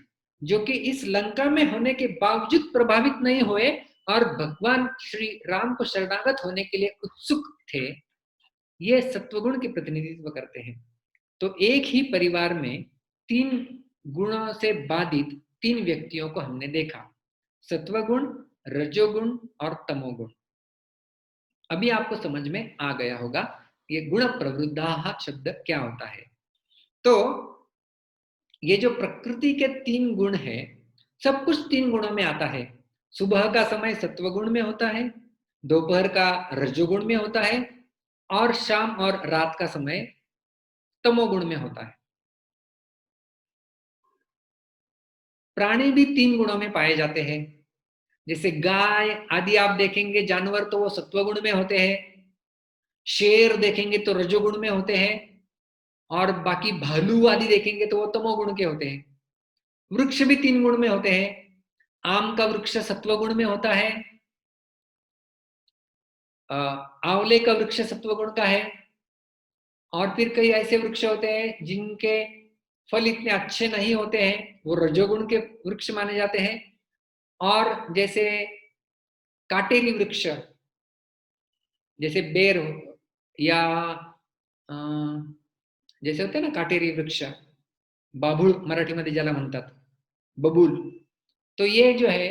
जो कि इस लंका में होने के बावजूद प्रभावित नहीं हुए और भगवान श्री राम को शरणागत होने के लिए उत्सुक थे। ये सत्वगुण के प्रतिनिधित्व करते हैं। तो एक ही परिवार में 3 गुणों से बाधित 3 व्यक्तियों को हमने देखा, सत्वगुण, रजोगुण और तमोगुण। अभी आपको समझ में आ गया होगा ये गुण प्रवृद्धाः शब्द क्या होता है। तो ये जो प्रकृति के 3 गुण है, सब कुछ 3 गुणों में आता है। सुबह का समय सत्वगुण में होता है, दोपहर का रजोगुण में होता है, और शाम और रात का समय तमोगुण में होता है। प्राणी भी 3 गुणों में पाए जाते हैं। जैसे गाय आदि आप देखेंगे जानवर तो वो सत्वगुण में होते हैं, शेर देखेंगे तो रजोगुण में होते हैं, और बाकी भालू आदि देखेंगे तो वो तमोगुण के होते हैं। वृक्ष भी 3 गुण में होते हैं। आम का वृक्ष सत्वगुण में होता है, आंवले का वृक्ष सत्वगुण का है, और फिर कई ऐसे वृक्ष होते हैं जिनके फल इतने अच्छे नहीं होते हैं, वो रजोगुण के वृक्ष माने जाते हैं। और जैसे काटेरी वृक्ष, जैसे बेर या जैसे होते ना काटेरी वृक्ष, बाभूळ मराठीमध्ये ज्याला म्हणतात, बबूल, तो ये जो है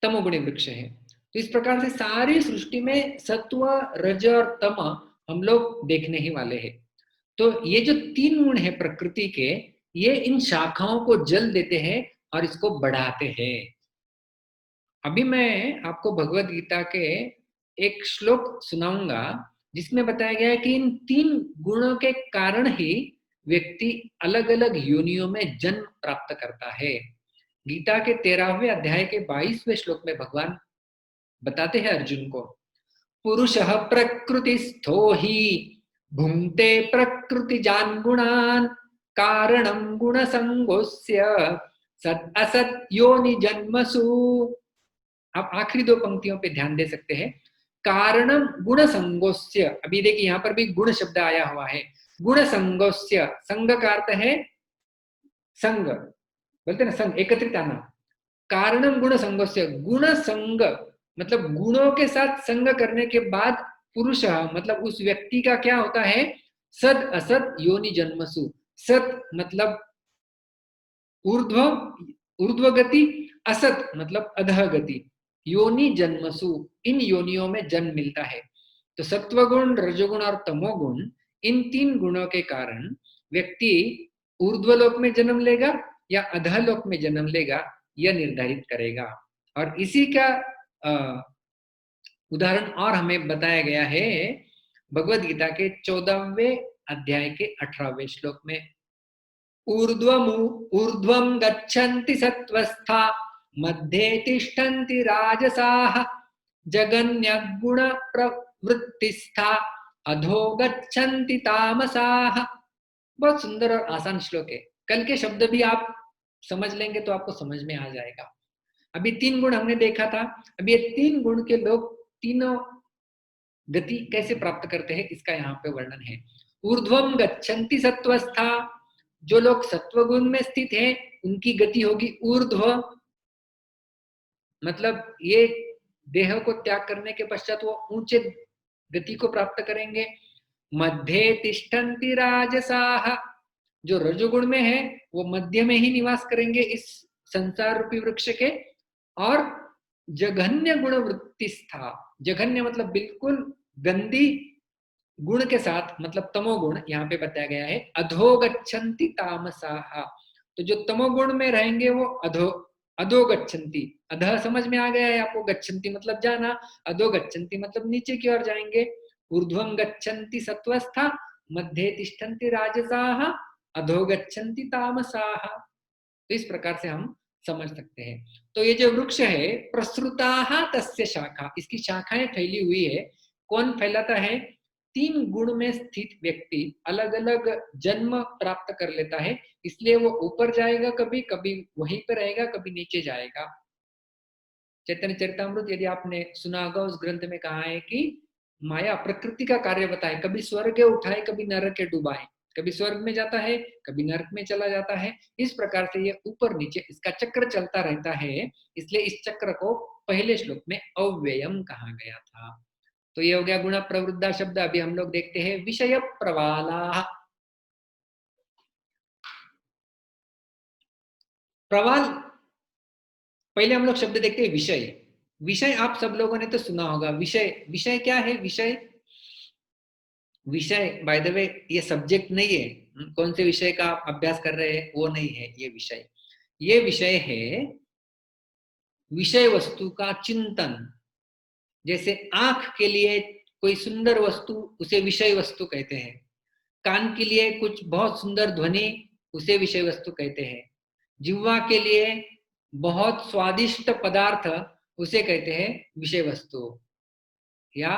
तमोगुणी वृक्ष है। तो इस प्रकार से सारी सृष्टि में सत्व रज और तम हम लोग देखने ही वाले हैं। तो ये जो 3 गुण है प्रकृति के, ये इन शाखाओं को जल देते हैं और इसको बढ़ाते हैं। अभी मैं आपको भगवत गीता के एक श्लोक सुनाऊंगा जिसमें बताया गया है कि इन 3 गुणों के कारण ही व्यक्ति अलग अलग योनियों में जन्म प्राप्त करता है। गीता के 13वें अध्याय के 22वें श्लोक में भगवान बताते हैं अर्जुन को, पुरुषः प्रकृतिस्थो हि भुंक्ते प्रकृतिजान् गुणान् कारणं गुणसंगोस्य सत् असत् योनि जन्मसु। आप आखिरी 2 पंक्तियों पे ध्यान दे सकते हैं। कारणम गुण संगोस्य, अभी देखिए यहां पर भी गुण शब्द आया हुआ है। गुण संगोस्य, संग का अर्थ है संग, बोलते ना संग, एकत्रित आना। कारणम गुण संगोस्य, गुण संग मतलब गुणों के साथ संग करने के बाद पुरुष मतलब उस व्यक्ति का क्या होता है, सद असत योनि जन्मसु। सत मतलब ऊर्ध्व ऊर्ध्व गति, असत मतलब अधः गति, योनि जन्मसु, इन योनियों में जन्म मिलता है। तो सत्वगुण रजोगुण और तमोगुण, इन 3 गुणों के कारण व्यक्ति ऊर्ध्वलोक में जन्म लेगा या अधोलोक में जन्म लेगा, यह निर्धारित करेगा। और इसी का उदाहरण और हमें बताया गया है भगवत गीता के 14वें अध्याय के 18वें श्लोक में। ऊर्ध्वं गच्छन्ति सत्त्वस्था मध्ये तिष्ठन्ति राजसाः जगन्यगुण प्रवृत्तिस्था अधो गच्छन्ति तामसाः। बहुत सुंदर और आसान श्लोक है। कल के शब्द भी आप समझ लेंगे तो आपको समझ में आ जाएगा। अभी 3 गुण हमने देखा था, अभी ये 3 गुण के लोग तीनों गति कैसे प्राप्त करते हैं इसका यहाँ पे वर्णन है। ऊर्ध्वं गच्छन्ति सत्त्वस्था, जो लोग सत्वगुण में स्थित हैं उनकी गति होगी ऊर्ध्व, मतलब ये देह को त्याग करने के पश्चात वो ऊंचे गति को प्राप्त करेंगे। मध्ये तिष्ठन्ति राजसाः, जो रजोगुण में है वो मध्य में ही निवास करेंगे इस संसार रूपी वृक्ष के। और जघन्य गुण वृत्तिस्था, जघन्य मतलब बिल्कुल गंदी गुण के साथ, मतलब तमोगुण यहाँ पे बताया गया है। अधो गच्छन्ति तामसाः, तो जो तमोगुण में रहेंगे वो अधो गच्छन्ति, अधः समझ में आ गया है आपको, गच्छन्ति मतलब जाना, अधो गच्छन्ति मतलब नीचे की ओर जाएंगे। ऊर्ध्वं गच्छन्ति सत्वस्था, मध्ये तिष्ठन्ति राजसाः, अधो गच्छन्ति तामसाः। तो इस प्रकार से हम समझ सकते हैं। तो ये जो वृक्ष है प्रसृताः तस्य शाखा, इसकी शाखाएं फैली हुई है। कौन फैलाता है, 3 गुण में स्थित व्यक्ति अलग अलग जन्म प्राप्त कर लेता है, इसलिए वो ऊपर जाएगा, कभी कभी वहीं पर रहेगा, कभी नीचे जाएगा। चैतन्य चरितामृत यदि आपने सुना होगा, उस ग्रंथ में कहा है कि माया प्रकृति का कार्य बताए, कभी स्वर्ग उठाए कभी नरक के डुबाए, कभी स्वर्ग में जाता है कभी नरक में चला जाता है। इस प्रकार से ये ऊपर नीचे इसका चक्र चलता रहता है, इसलिए इस चक्र को पहले श्लोक में अव्ययम कहा गया था। तो ये हो गया गुण प्रवृद्धा शब्द। अभी हम लोग देखते हैं विषय प्रवाला। प्रवाल, पहले हम लोग शब्द देखते हैं विषय। विषय आप सब लोगों ने तो सुना होगा। विषय, विषय क्या है, विषय विषय बाय द वे ये सब्जेक्ट नहीं है, कौन से विषय का आप अभ्यास कर रहे हैं वो नहीं है ये विषय। ये विषय है विषय वस्तु का चिंतन। जैसे आंख के लिए कोई सुंदर वस्तु उसे विषय वस्तु कहते हैं, कान के लिए कुछ बहुत सुंदर ध्वनि उसे विषय वस्तु कहते हैं, जिह्वा के लिए बहुत स्वादिष्ट पदार्थ, उसे कहते हैं विषय वस्तु, या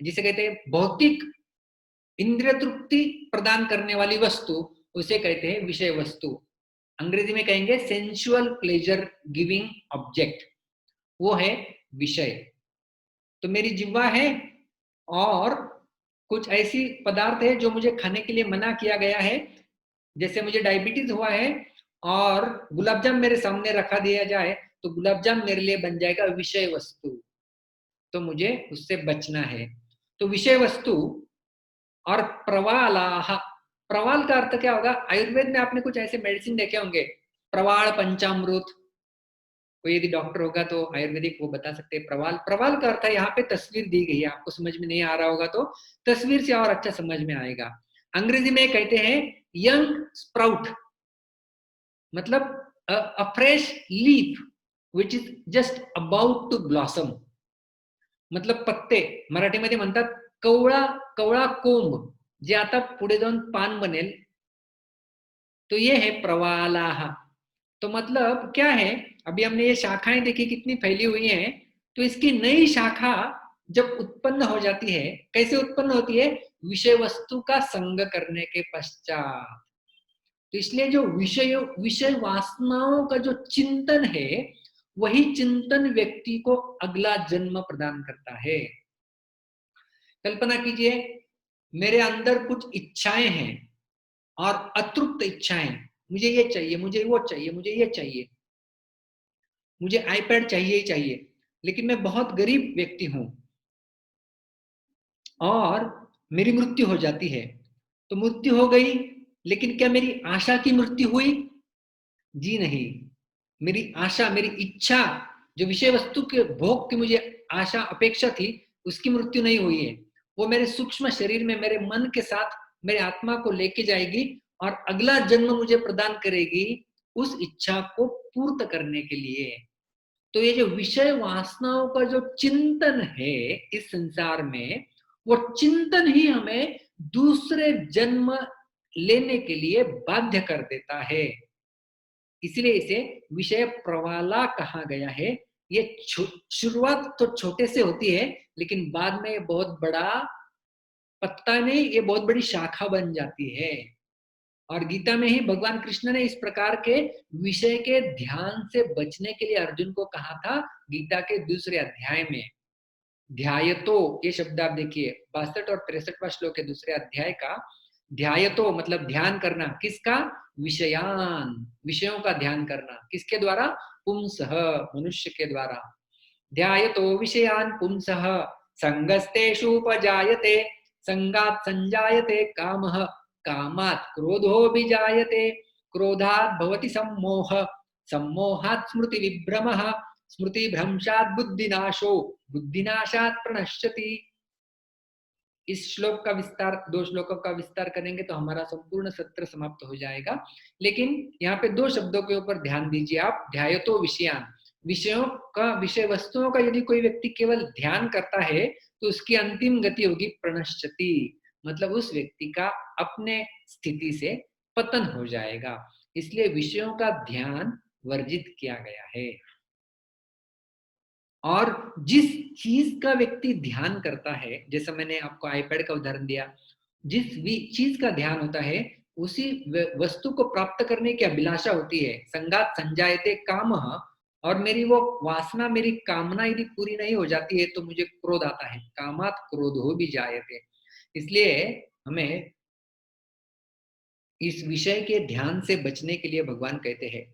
जिसे कहते हैं भौतिक इंद्रिय तृप्ति प्रदान करने वाली वस्तु, उसे कहते हैं विषय वस्तु। अंग्रेजी में कहेंगे सेंसुअल प्लेजर गिविंग ऑब्जेक्ट, वो है विषय। तो मेरी जिह्वा है और कुछ ऐसी पदार्थ है जो मुझे खाने के लिए मना किया गया है, जैसे मुझे डायबिटीज हुआ है और गुलाब जामुन मेरे सामने रखा दिया जाए तो गुलाब जामुन मेरे लिए बन जाएगा विषय वस्तु, तो मुझे उससे बचना है। तो विषय वस्तु और प्रवालाह, प्रवाल का अर्थ क्या होगा? आयुर्वेद में आपने कुछ ऐसे मेडिसिन देखे होंगे, प्रवाल पंचामृत, कोई यदि डॉक्टर होगा तो आयुर्वेदिक वो बता सकते हैं। प्रवाल, प्रवाल का अर्थ है, यहाँ पे तस्वीर दी गई है, आपको समझ में नहीं आ रहा होगा तो तस्वीर से और अच्छा समझ में आएगा। अंग्रेजी में कहते हैं यंग स्प्राउट, मतलब a fresh leaf which is just about to blossom, मतलब पत्ते, मराठीमध्ये म्हणतात कवळा कवळा कोंब जे आता पुढे जाऊन पान बनेल, तो ये है प्रवालाह। तो मतलब क्या है, अभी हमने ये शाखाएं देखी कितनी फैली हुई हैं, तो इसकी नई शाखा जब उत्पन्न हो जाती है, कैसे उत्पन्न होती है? विषय वस्तु का संग करने के पश्चात। तो इसलिए जो विषय वासनाओं का जो चिंतन है, वही चिंतन व्यक्ति को अगला जन्म प्रदान करता है। कल्पना कीजिए मेरे अंदर कुछ इच्छाएं हैं और अतृप्त इच्छाएं, मुझे ये चाहिए, मुझे वो चाहिए, मुझे ये चाहिए, मुझे आईपैड चाहिए ही चाहिए, लेकिन मैं बहुत गरीब व्यक्ति हूं और मेरी मृत्यु हो जाती है। तो मृत्यु हो गई, लेकिन क्या मेरी आशा की मृत्यु हुई? जी नहीं। मेरी आशा, मेरी इच्छा, जो विषय वस्तु के भोग की मुझे आशा अपेक्षा थी, उसकी मृत्यु नहीं हुई है। वो मेरे सूक्ष्म शरीर में मेरे मन के साथ मेरे आत्मा को लेके जाएगी और अगला जन्म मुझे प्रदान करेगी उस इच्छा को पूर्ण करने के लिए। तो ये जो विषय वासनाओं का जो चिंतन है इस संसार में, वो चिंतन ही हमें दूसरे जन्म लेने के लिए बाध्य कर देता है। इसलिए इसे विषय प्रवाला कहा गया है। ये शुरुआत तो छोटे से होती है, लेकिन बाद में ये बहुत बड़ा पत्ता नहीं, ये बहुत बड़ी शाखा बन जाती है। और गीता में ही भगवान कृष्ण ने इस प्रकार के विषय के ध्यान से बचने के लिए अर्जुन को कहा था, गीता के दूसरे अध्याय में। ध्यायतो, ये शब्द आप देखिए 62 और 63वां श्लोक है दूसरे अध्याय का। ध्यायतो मतलब ध्यान करना, किसका? विषयान, विषयों का ध्यान करना, किसके द्वारा? पुंसः, मनुष्य के द्वारा। ध्यायतो विषयान पुंसः संगस्तेषुपजायते, संगात् संजायते कामः, कामात् क्रोधोऽभिजायते, क्रोधात् भवति सम्मोहः, सम्मोहात् स्मृति विभ्रमः, स्मृति भ्रंशात् बुद्धिनाशो, बुद्धिनाशात् प्रणश्यति। इस श्लोक का विस्तार, 2 श्लोकों का विस्तार करेंगे तो हमारा संपूर्ण सत्र समाप्त हो जाएगा। लेकिन यहाँ पे 2 शब्दों के ऊपर ध्यान दीजिए आप। ध्यायतो विषयान, विषयों का, विषय वस्तुओं का यदि कोई व्यक्ति केवल ध्यान करता है तो उसकी अंतिम गति होगी प्रणश्यति, मतलब उस व्यक्ति का अपने स्थिति से पतन हो जाएगा। इसलिए विषयों का ध्यान वर्जित किया गया है। और जिस चीज का व्यक्ति ध्यान करता है, जैसा मैंने आपको आईपैड का उदाहरण दिया, जिस भी चीज का ध्यान होता है उसी वस्तु को प्राप्त करने की अभिलाषा होती है। संगात संजायते कामः, और मेरी वो वासना, मेरी कामना यदि पूरी नहीं हो जाती है तो मुझे क्रोध आता है। कामात क्रोधो भी जायते। इसलिए हमें इस विषय के ध्यान से बचने के लिए भगवान कहते हैं,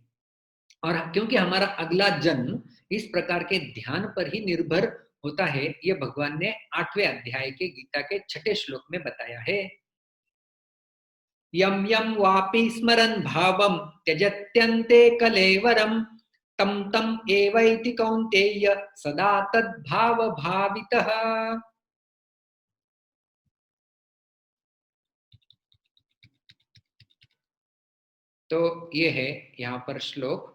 और क्योंकि हमारा अगला जन्म इस प्रकार के ध्यान पर ही निर्भर होता है, ये भगवान ने 8वें अध्याय के गीता के 6ठे श्लोक में बताया है। यम यम वापि स्मरन् भावम त्यजत्यन्ते कलेवरम, तम तम एवैति कौन्तेय सदा तद्भाव भावितः। तो ये है यहाँ पर श्लोक,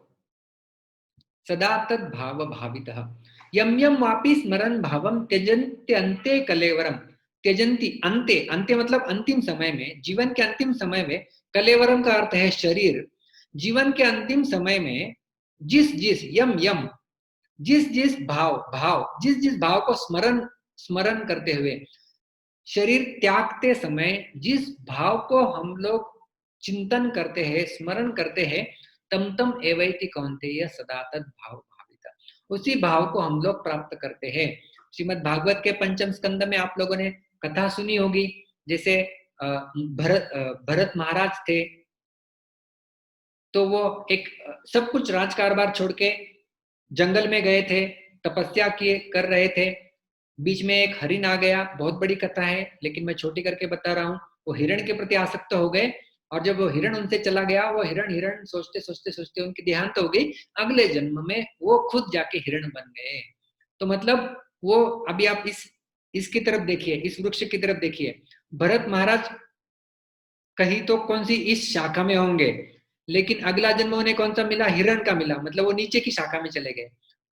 सदा तद्भाव भावितः। यम यम वापि स्मरन् भावम त्यजन्त्यन्ते कलेवरम, त्यजंती अंते, अंते मतलब अंतिम समय में, जीवन के अंतिम समय में, कलेवरम का अर्थ है शरीर। जीवन के अंतिम समय में जिस जिस यम यम जिस जिस भाव को स्मरण स्मरण करते हुए शरीर त्यागते समय जिस भाव को हम लोग चिंतन करते हैं, स्मरण करते हैं, तम तम एवैति कौन्तेय सदा तद भाव भाविता, उसी भाव को हम लोग प्राप्त करते हैं। श्रीमद् भागवत के पंचम स्कंद में आप लोगों ने कथा सुनी होगी, जैसे भरत महाराज थे, तो वो एक सब कुछ राजकारभार छोड़ के जंगल में गए थे, तपस्या किए कर रहे थे। बीच में एक हरिण आ गया, बहुत बड़ी कथा है लेकिन मैं छोटी करके बता रहा हूँ। वो हिरण के प्रति आसक्त हो गए और जब वो हिरण उनसे चला गया, वो हिरण सोचते सोचते सोचते उनकी देहांत हो गई। अगले जन्म में वो खुद जाके हिरण बन गए। तो मतलब वो, अभी आप इसकी तरफ देखिए, इस वृक्ष की तरफ देखिए, भरत महाराज कहीं तो कौन सी इस शाखा में होंगे, लेकिन अगला जन्म उन्हें कौन सा मिला, हिरण का मिला, मतलब वो नीचे की शाखा में चले गए।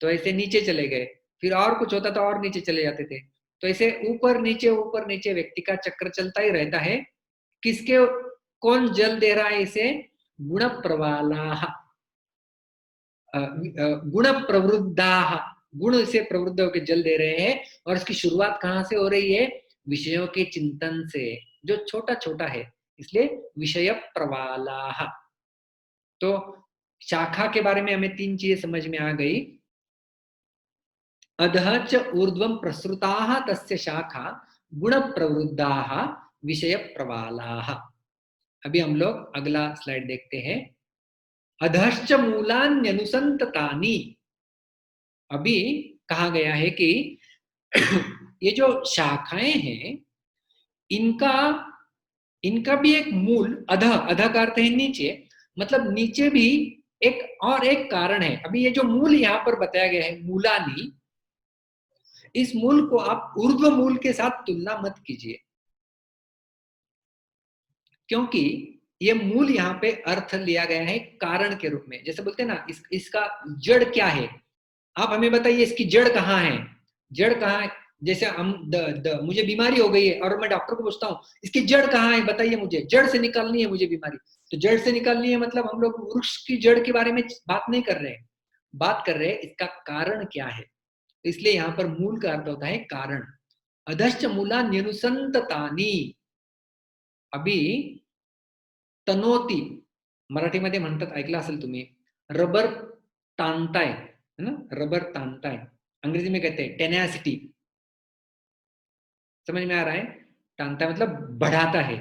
तो ऐसे नीचे चले गए, फिर और कुछ होता था और नीचे चले जाते थे। तो ऐसे ऊपर नीचे व्यक्ति का चक्र चलता ही रहता है। किसके, कौन जल दे रहा है इसे, गुण प्रवाला, गुण प्रवृद्धा, गुण से प्रवृद्ध होकर जल दे रहे हैं। और इसकी शुरुआत कहाँ से हो रही है, विषयों के चिंतन से, जो छोटा छोटा है, इसलिए विषय प्रवाला। तो शाखा के बारे में हमें 3 चीजें समझ में आ गई। अधः च ऊर्ध्वं प्रसृताः तस्य शाखा गुण प्रवृद्धाः विषय प्रवालाः। अभी हम लोग अगला स्लाइड देखते हैं। अधश्च मूलान्यनुसंततानि, अभी कहा गया है कि ये जो शाखाएं हैं, इनका भी एक मूल, अध का अर्थ है नीचे, मतलब नीचे भी एक कारण है। अभी ये जो मूल यहाँ पर बताया गया है, मूलानी, इस मूल को आप ऊर्ध्व मूल के साथ तुलना मत कीजिए, क्योंकि ये मूल यहाँ पे अर्थ लिया गया है कारण के रूप में। जैसे बोलते हैं ना, इसका जड़ क्या है, आप हमें बताइए इसकी जड़ कहाँ है, जड़ कहाँ है। जैसे हम मुझे बीमारी हो गई है और मैं डॉक्टर को पूछता हूँ इसकी जड़ कहाँ है, बताइए मुझे, जड़ से निकालनी है मुझे बीमारी। तो जड़ से निकालनी है मतलब हम लोग वृक्ष की जड़ के बारे में बात नहीं कर रहे हैं, बात कर रहे हैं इसका कारण क्या है। इसलिए यहाँ पर मूल का अर्थ होता है कारण। अधश्च मूला निरुसंततानी, अभी तनोती मराठीमध्ये म्हणतात, ऐकलं असेल तुम्ही, रबर ताणताय है ना, रबर ताणताय, अंग्रेजी में कहते हैं टेनासिटी, समझ में आ रहा है। ताणता मतलब बढ़ाता है,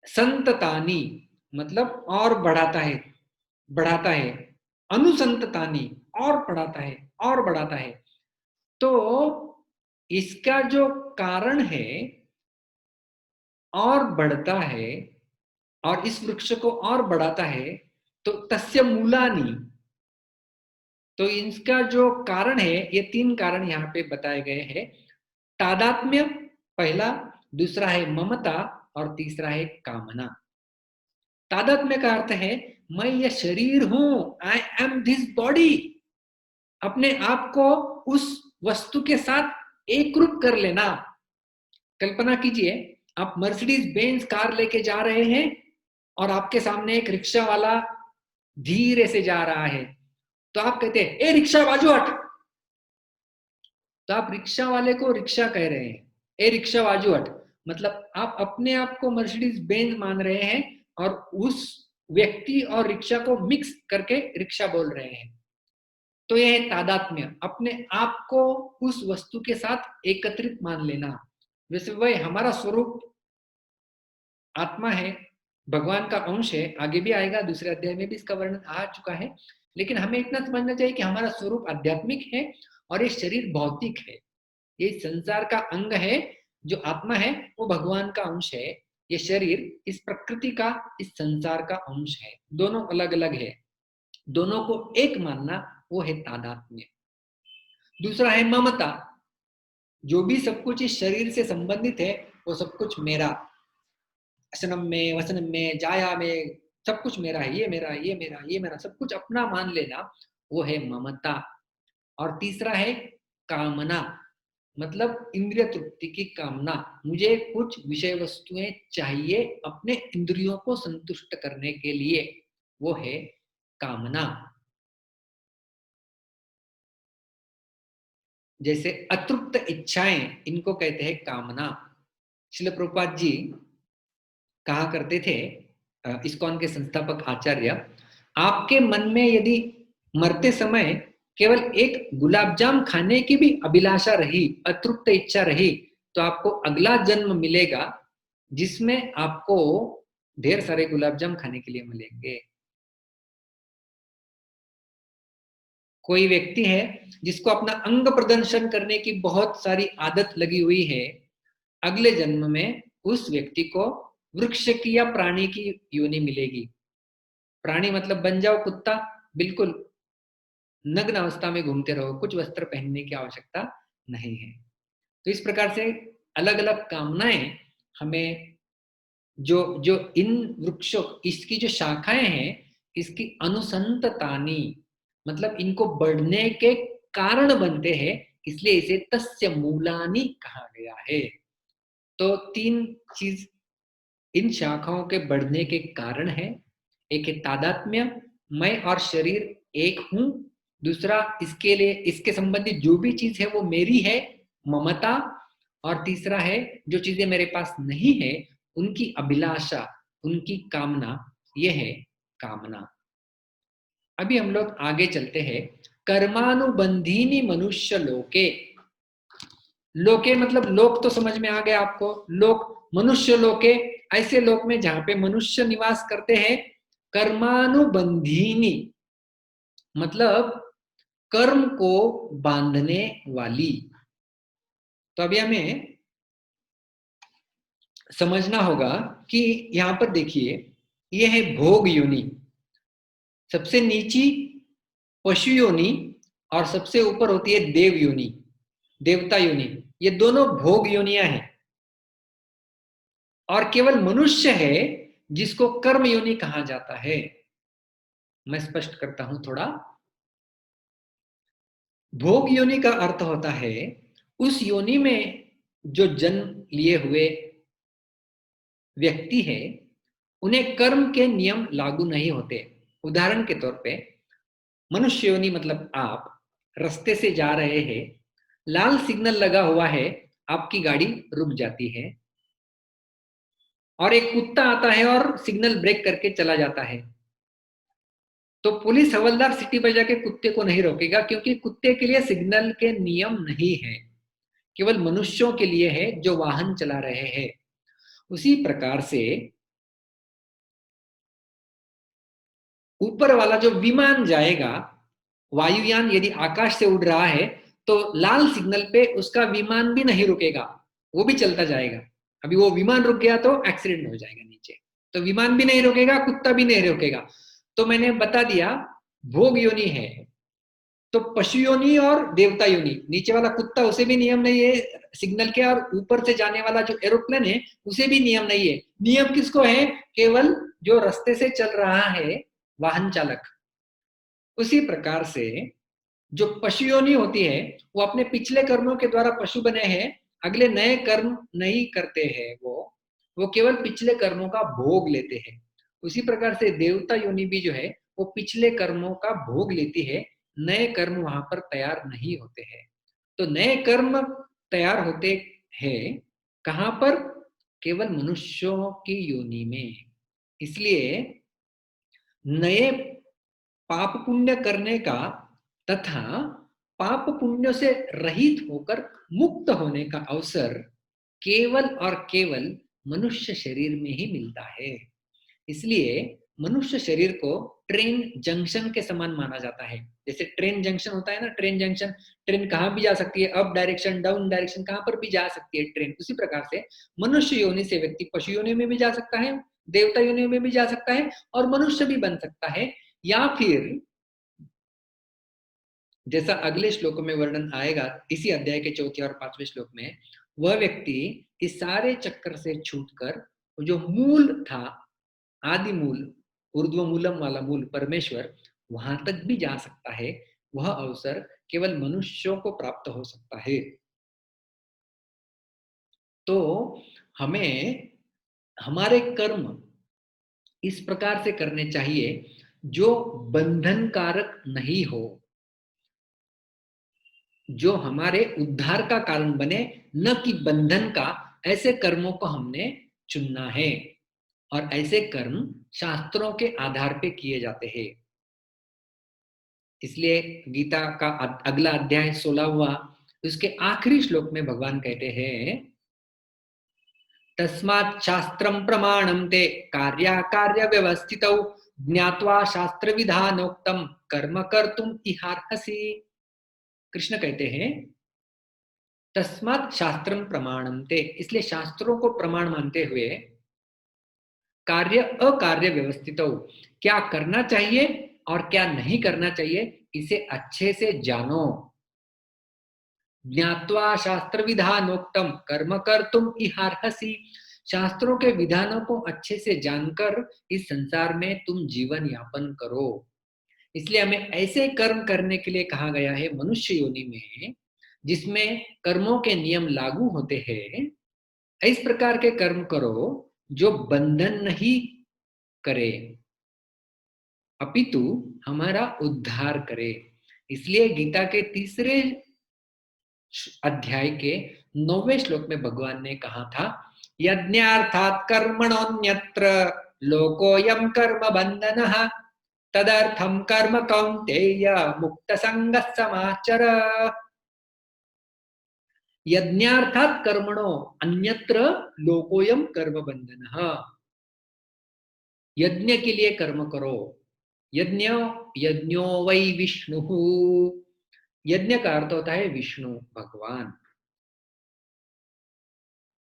संततानी मतलब और बढ़ाता है, बढ़ाता है, अनुसंततानी और बढ़ाता है, और बढ़ाता है। तो इसका जो कारण है और बढ़ता है और इस वृक्ष को और बढ़ाता है, तो तस्य मूलानी, तो इसका जो कारण है, ये 3 कारण यहाँ पे बताए गए हैं। तादात्म्य पहला, दूसरा है ममता और तीसरा है कामना। तादात्म्य का अर्थ है मैं ये शरीर हूं, आई एम दिस बॉडी, अपने आप को उस वस्तु के साथ एक रूप कर लेना। कल्पना कीजिए आप मर्सिडीज बेंज कार लेके जा रहे हैं और आपके सामने एक रिक्शा वाला धीरे से जा रहा है, तो आप कहते हैं ए रिक्शा बाजू हट, तो आप रिक्शा वाले को रिक्शा कह रहे हैं, ए रिक्शा बाजू हट, मतलब आप अपने आप को मर्सिडीज बेंज मान रहे हैं और उस व्यक्ति और रिक्शा को मिक्स करके रिक्शा बोल रहे हैं। तो यह है तादात्म्य, अपने आप को उस वस्तु के साथ एकत्रित मान लेना। वैसे वह हमारा स्वरूप आत्मा है, भगवान का अंश है, आगे भी आएगा, दूसरे अध्याय में भी इसका वर्णन आ चुका है। लेकिन हमें इतना समझना चाहिए कि हमारा स्वरूप आध्यात्मिक है और ये शरीर भौतिक है, ये संसार का अंग है। जो आत्मा है वो भगवान का अंश है, ये शरीर इस प्रकृति का, इस संसार का अंश है, दोनों अलग अलग है। दोनों को एक मानना वो है तादात्म्य। दूसरा है ममता, जो भी सब कुछ इस शरीर से संबंधित है वो सब कुछ मेरा, असनम में वसनम में जाया में सब कुछ मेरा है, ये मेरा, ये मेरा, ये मेरा, सब कुछ अपना मान लेना, वो है ममता। और तीसरा है कामना, मतलब इंद्रिय तृप्ति की कामना, मुझे कुछ विषय वस्तुएं चाहिए अपने इंद्रियों को संतुष्ट करने के लिए। वो है कामना। जैसे अतृप्त इच्छाएं, इनको कहते हैं कामना। श्रील प्रभुपाद जी कहा करते थे, इस्कॉन के संस्थापक आचार्य, आपके मन में यदि मरते समय केवल एक गुलाब जाम खाने की भी अभिलाषा रही, अतृप्त इच्छा रही, तो आपको अगला जन्म मिलेगा जिसमें आपको ढेर सारे गुलाब जाम खाने के लिए मिलेंगे। कोई व्यक्ति है जिसको अपना अंग प्रदर्शन करने की बहुत सारी आदत लगी हुई है, अगले जन्म में उस व्यक्ति को वृक्ष की या प्राणी की योनि मिलेगी। प्राणी मतलब बन जाओ कुत्ता, बिल्कुल नग्न अवस्था में घूमते रहो, कुछ वस्त्र पहनने की आवश्यकता नहीं है। तो इस प्रकार से अलग अलग कामनाएं हमें, जो जो इन वृक्षों, इसकी जो शाखाएं हैं, इसकी अनुसंततानी मतलब इनको बढ़ने के कारण बनते हैं, इसलिए इसे तस्य मूलानी कहा गया है। तो तीन चीज इन शाखाओं के बढ़ने के कारण है। एक है तादात्म्य, मैं और शरीर एक हूं। दूसरा, इसके लिए इसके संबंधित जो भी चीज है वो मेरी है, ममता। और तीसरा है जो चीजें मेरे पास नहीं है उनकी अभिलाषा, उनकी कामना, यह है कामना। अभी हम लोग आगे चलते हैं। कर्मानुबंधीनी मनुष्य लोके। लोके मतलब लोक तो समझ में आ गया आपको, लोक मनुष्य लोके, ऐसे लोक में जहां पे मनुष्य निवास करते हैं। कर्मानुबंधीनी मतलब कर्म को बांधने वाली। तो अभी हमें समझना होगा कि यहां पर देखिए, यह है भोग योनि, सबसे नीची पशु योनि और सबसे ऊपर होती है देव योनि, देवता योनि। ये दोनों भोग योनियां हैं। और केवल मनुष्य है जिसको कर्म योनि कहा जाता है। मैं स्पष्ट करता हूं थोड़ा। भोग योनि का अर्थ होता है उस योनि में जो जन्म लिए हुए व्यक्ति है, उन्हें कर्म के नियम लागू नहीं होते। उदाहरण के तौर पे मनुष्य योनि मतलब आप रास्ते से जा रहे हैं, लाल सिग्नल लगा हुआ है, आपकी गाड़ी रुक जाती है और एक कुत्ता आता है और सिग्नल ब्रेक करके चला जाता है। तो पुलिस हवलदार सिटी पर जाके कुत्ते को नहीं रोकेगा, क्योंकि कुत्ते के लिए सिग्नल के नियम नहीं है, केवल मनुष्यों के लिए है जो वाहन चला रहे हैं। उसी प्रकार से ऊपर वाला जो विमान जाएगा, वायुयान यदि आकाश से उड़ रहा है, तो लाल सिग्नल पे उसका विमान भी नहीं रुकेगा, वो भी चलता जाएगा। अभी वो विमान रुक गया तो एक्सीडेंट हो जाएगा नीचे, तो विमान भी नहीं रुकेगा, कुत्ता भी नहीं रुकेगा। तो मैंने बता दिया भोग योनि है, तो पशु योनि और देवता योनि। नीचे वाला कुत्ता, उसे भी नियम नहीं है सिग्नल के, और ऊपर से जाने वाला जो एरोप्लेन है उसे भी नियम नहीं है। नियम किसको है? केवल जो रास्ते से चल रहा है वाहन चालक। उसी प्रकार से जो पशु योनि होती है वो अपने पिछले कर्मों के द्वारा पशु बने हैं, अगले नए कर्म नहीं करते हैं, वो केवल पिछले कर्मों का भोग लेते हैं। उसी प्रकार से देवता योनि भी जो है वो पिछले कर्मों का भोग लेती है, नए कर्म वहां पर तैयार नहीं होते हैं। तो नए कर्म तैयार होते हैं कहां पर? केवल मनुष्यों की योनि में। इसलिए नए पाप पुण्य करने का तथा पाप पुण्य से रहित होकर मुक्त होने का अवसर केवल और केवल मनुष्य शरीर में ही मिलता है। इसलिए मनुष्य शरीर को ट्रेन जंक्शन के समान माना जाता है। जैसे ट्रेन जंक्शन होता है ना, ट्रेन जंक्शन, ट्रेन कहां भी जा सकती है, अप डायरेक्शन, डाउन डायरेक्शन, कहां पर भी जा सकती है ट्रेन। उसी प्रकार से मनुष्य योनि से व्यक्ति पशु योनि में भी जा सकता है, देवता योनि में भी जा सकता है और मनुष्य भी बन सकता है। या फिर जैसा अगले श्लोक में वर्णन आएगा, इसी अध्याय के चौथे और पांचवें श्लोक में, वह व्यक्ति इस सारे चक्कर से छूटकर जो मूल था, आदि मूल, ऊर्ध्व मूलम वाला मूल परमेश्वर, वहां तक भी जा सकता है। वह अवसर केवल मनुष्यों को प्राप्त हो सकता है। तो हमें हमारे कर्म इस प्रकार से करने चाहिए जो बंधन कारक नहीं हो, जो हमारे उद्धार का कारण बने, न कि बंधन का, ऐसे कर्मों को हमने चुनना है। और ऐसे कर्म शास्त्रों के आधार पे किए जाते हैं। इसलिए गीता का अगला अध्याय 16वां, उसके आखिरी श्लोक में भगवान कहते हैं, तस्मात् शास्त्रम प्रमाणं ते कार्याकार्य व्यवस्थितौ ज्ञात्वा शास्त्र विधानोक्तम कर्म कर्तुम इहार्हसि। कृष्ण कहते हैं, तस्मात् शास्त्रम प्रमाणं ते, इसलिए शास्त्रों को प्रमाण मानते हुए कार्य अकार्य व्यवस्थितौ, क्या करना चाहिए और क्या नहीं करना चाहिए इसे अच्छे से जानो। ज्ञात्वा शास्त्र विधानोक्तम कर्म कर्तुम इहार्हसि, शास्त्रों के विधानों को अच्छे से जानकर इस संसार में तुम जीवन यापन करो। इसलिए हमें ऐसे कर्म करने के लिए कहा गया है मनुष्य योनि में, जिसमें कर्मों के नियम लागू होते हैं। इस प्रकार के कर्म करो जो बंधन नहीं करे, अपितु हमारा उद्धार करे। इसलिए गीता के तीसरे अध्याय के 9वें श्लोक में भगवान ने कहा था, यज्ञार्थात् कर्मणोऽन्यत्र लोकोऽयं कर्म बंधनः तदर्थं कर्म कौन्तेय मुक्त संगः समाचर। यज्ञार्थात् कर्मणो अन्यत्र लोकोऽयं कर्म बंधनः, यज्ञ के लिए कर्म करो। यज्ञो वै विष्णु, यज्ञ का अर्थ होता है विष्णु भगवान,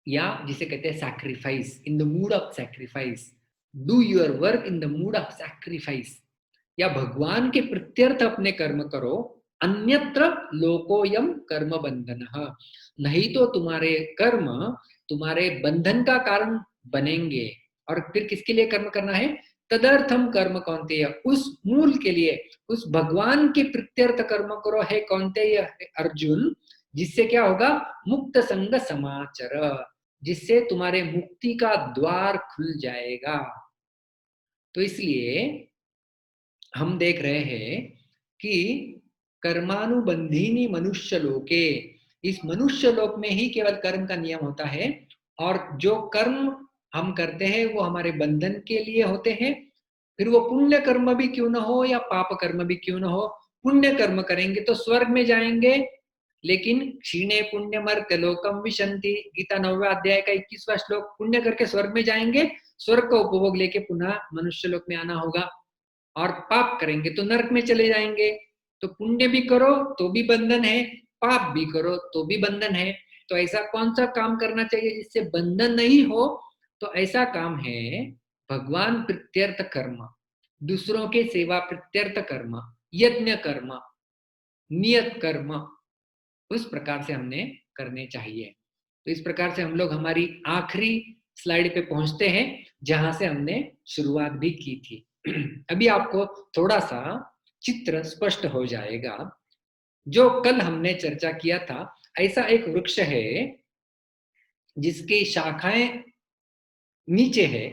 या जिसे कहते हैं sacrifice, in the mood off sacrifice, do your work in the mood off sacrifice, या भगवान के प्रत्यर्थ अपने कर्म करो। अन्यत्र लोकोयम कर्म बंधनः, नहीं तो तुम्हारे कर्म तुम्हारे बंधन का कारण बनेंगे। और फिर किसके लिए कर्म करना है, तदर्थम कर्म कौन्तेय, उस मूल के लिए, उस भगवान के प्रत्यर्थ कर्म करो है कौन्तेय अर्जुन, जिससे क्या होगा, मुक्त संग समाचर, जिससे तुम्हारे मुक्ति का द्वार खुल जाएगा। तो इसलिए हम देख रहे हैं कि कर्मानुबंधीनी मनुष्य लोके, इस मनुष्य लोक में ही केवल कर्म का नियम होता है। और जो कर्म हम करते हैं वो हमारे बंधन के लिए होते हैं, फिर वो पुण्य कर्म भी क्यों ना हो या पाप कर्म भी क्यों ना हो। पुण्य कर्म करेंगे तो स्वर्ग में जाएंगे, लेकिन क्षीणे पुण्य मर्त्य लोकम विशंति, गीता 9वें अध्याय का 21वां श्लोक, पुण्य करके स्वर्ग में जाएंगे, स्वर्ग का उपभोग लेके पुनः मनुष्य लोक में आना होगा। और पाप करेंगे तो नरक में चले जाएंगे। तो पुण्य भी करो तो भी बंधन है, पाप भी करो तो भी बंधन है। तो ऐसा कौन सा काम करना चाहिए जिससे बंधन नहीं हो, तो ऐसा काम है भगवान प्रत्यर्थ कर्म, दूसरों के सेवा प्रत्यर्थ कर्म, यज्ञ कर्म, नियत कर्म, उस प्रकार से हमने करने चाहिए। तो इस प्रकार से हम लोग हमारी आखिरी स्लाइड पे पहुंचते हैं, जहां से हमने शुरुआत भी की थी। अभी आपको थोड़ा सा चित्र स्पष्ट हो जाएगा। जो कल हमने चर्चा किया था, ऐसा एक वृक्ष है जिसकी शाखाएं नीचे है,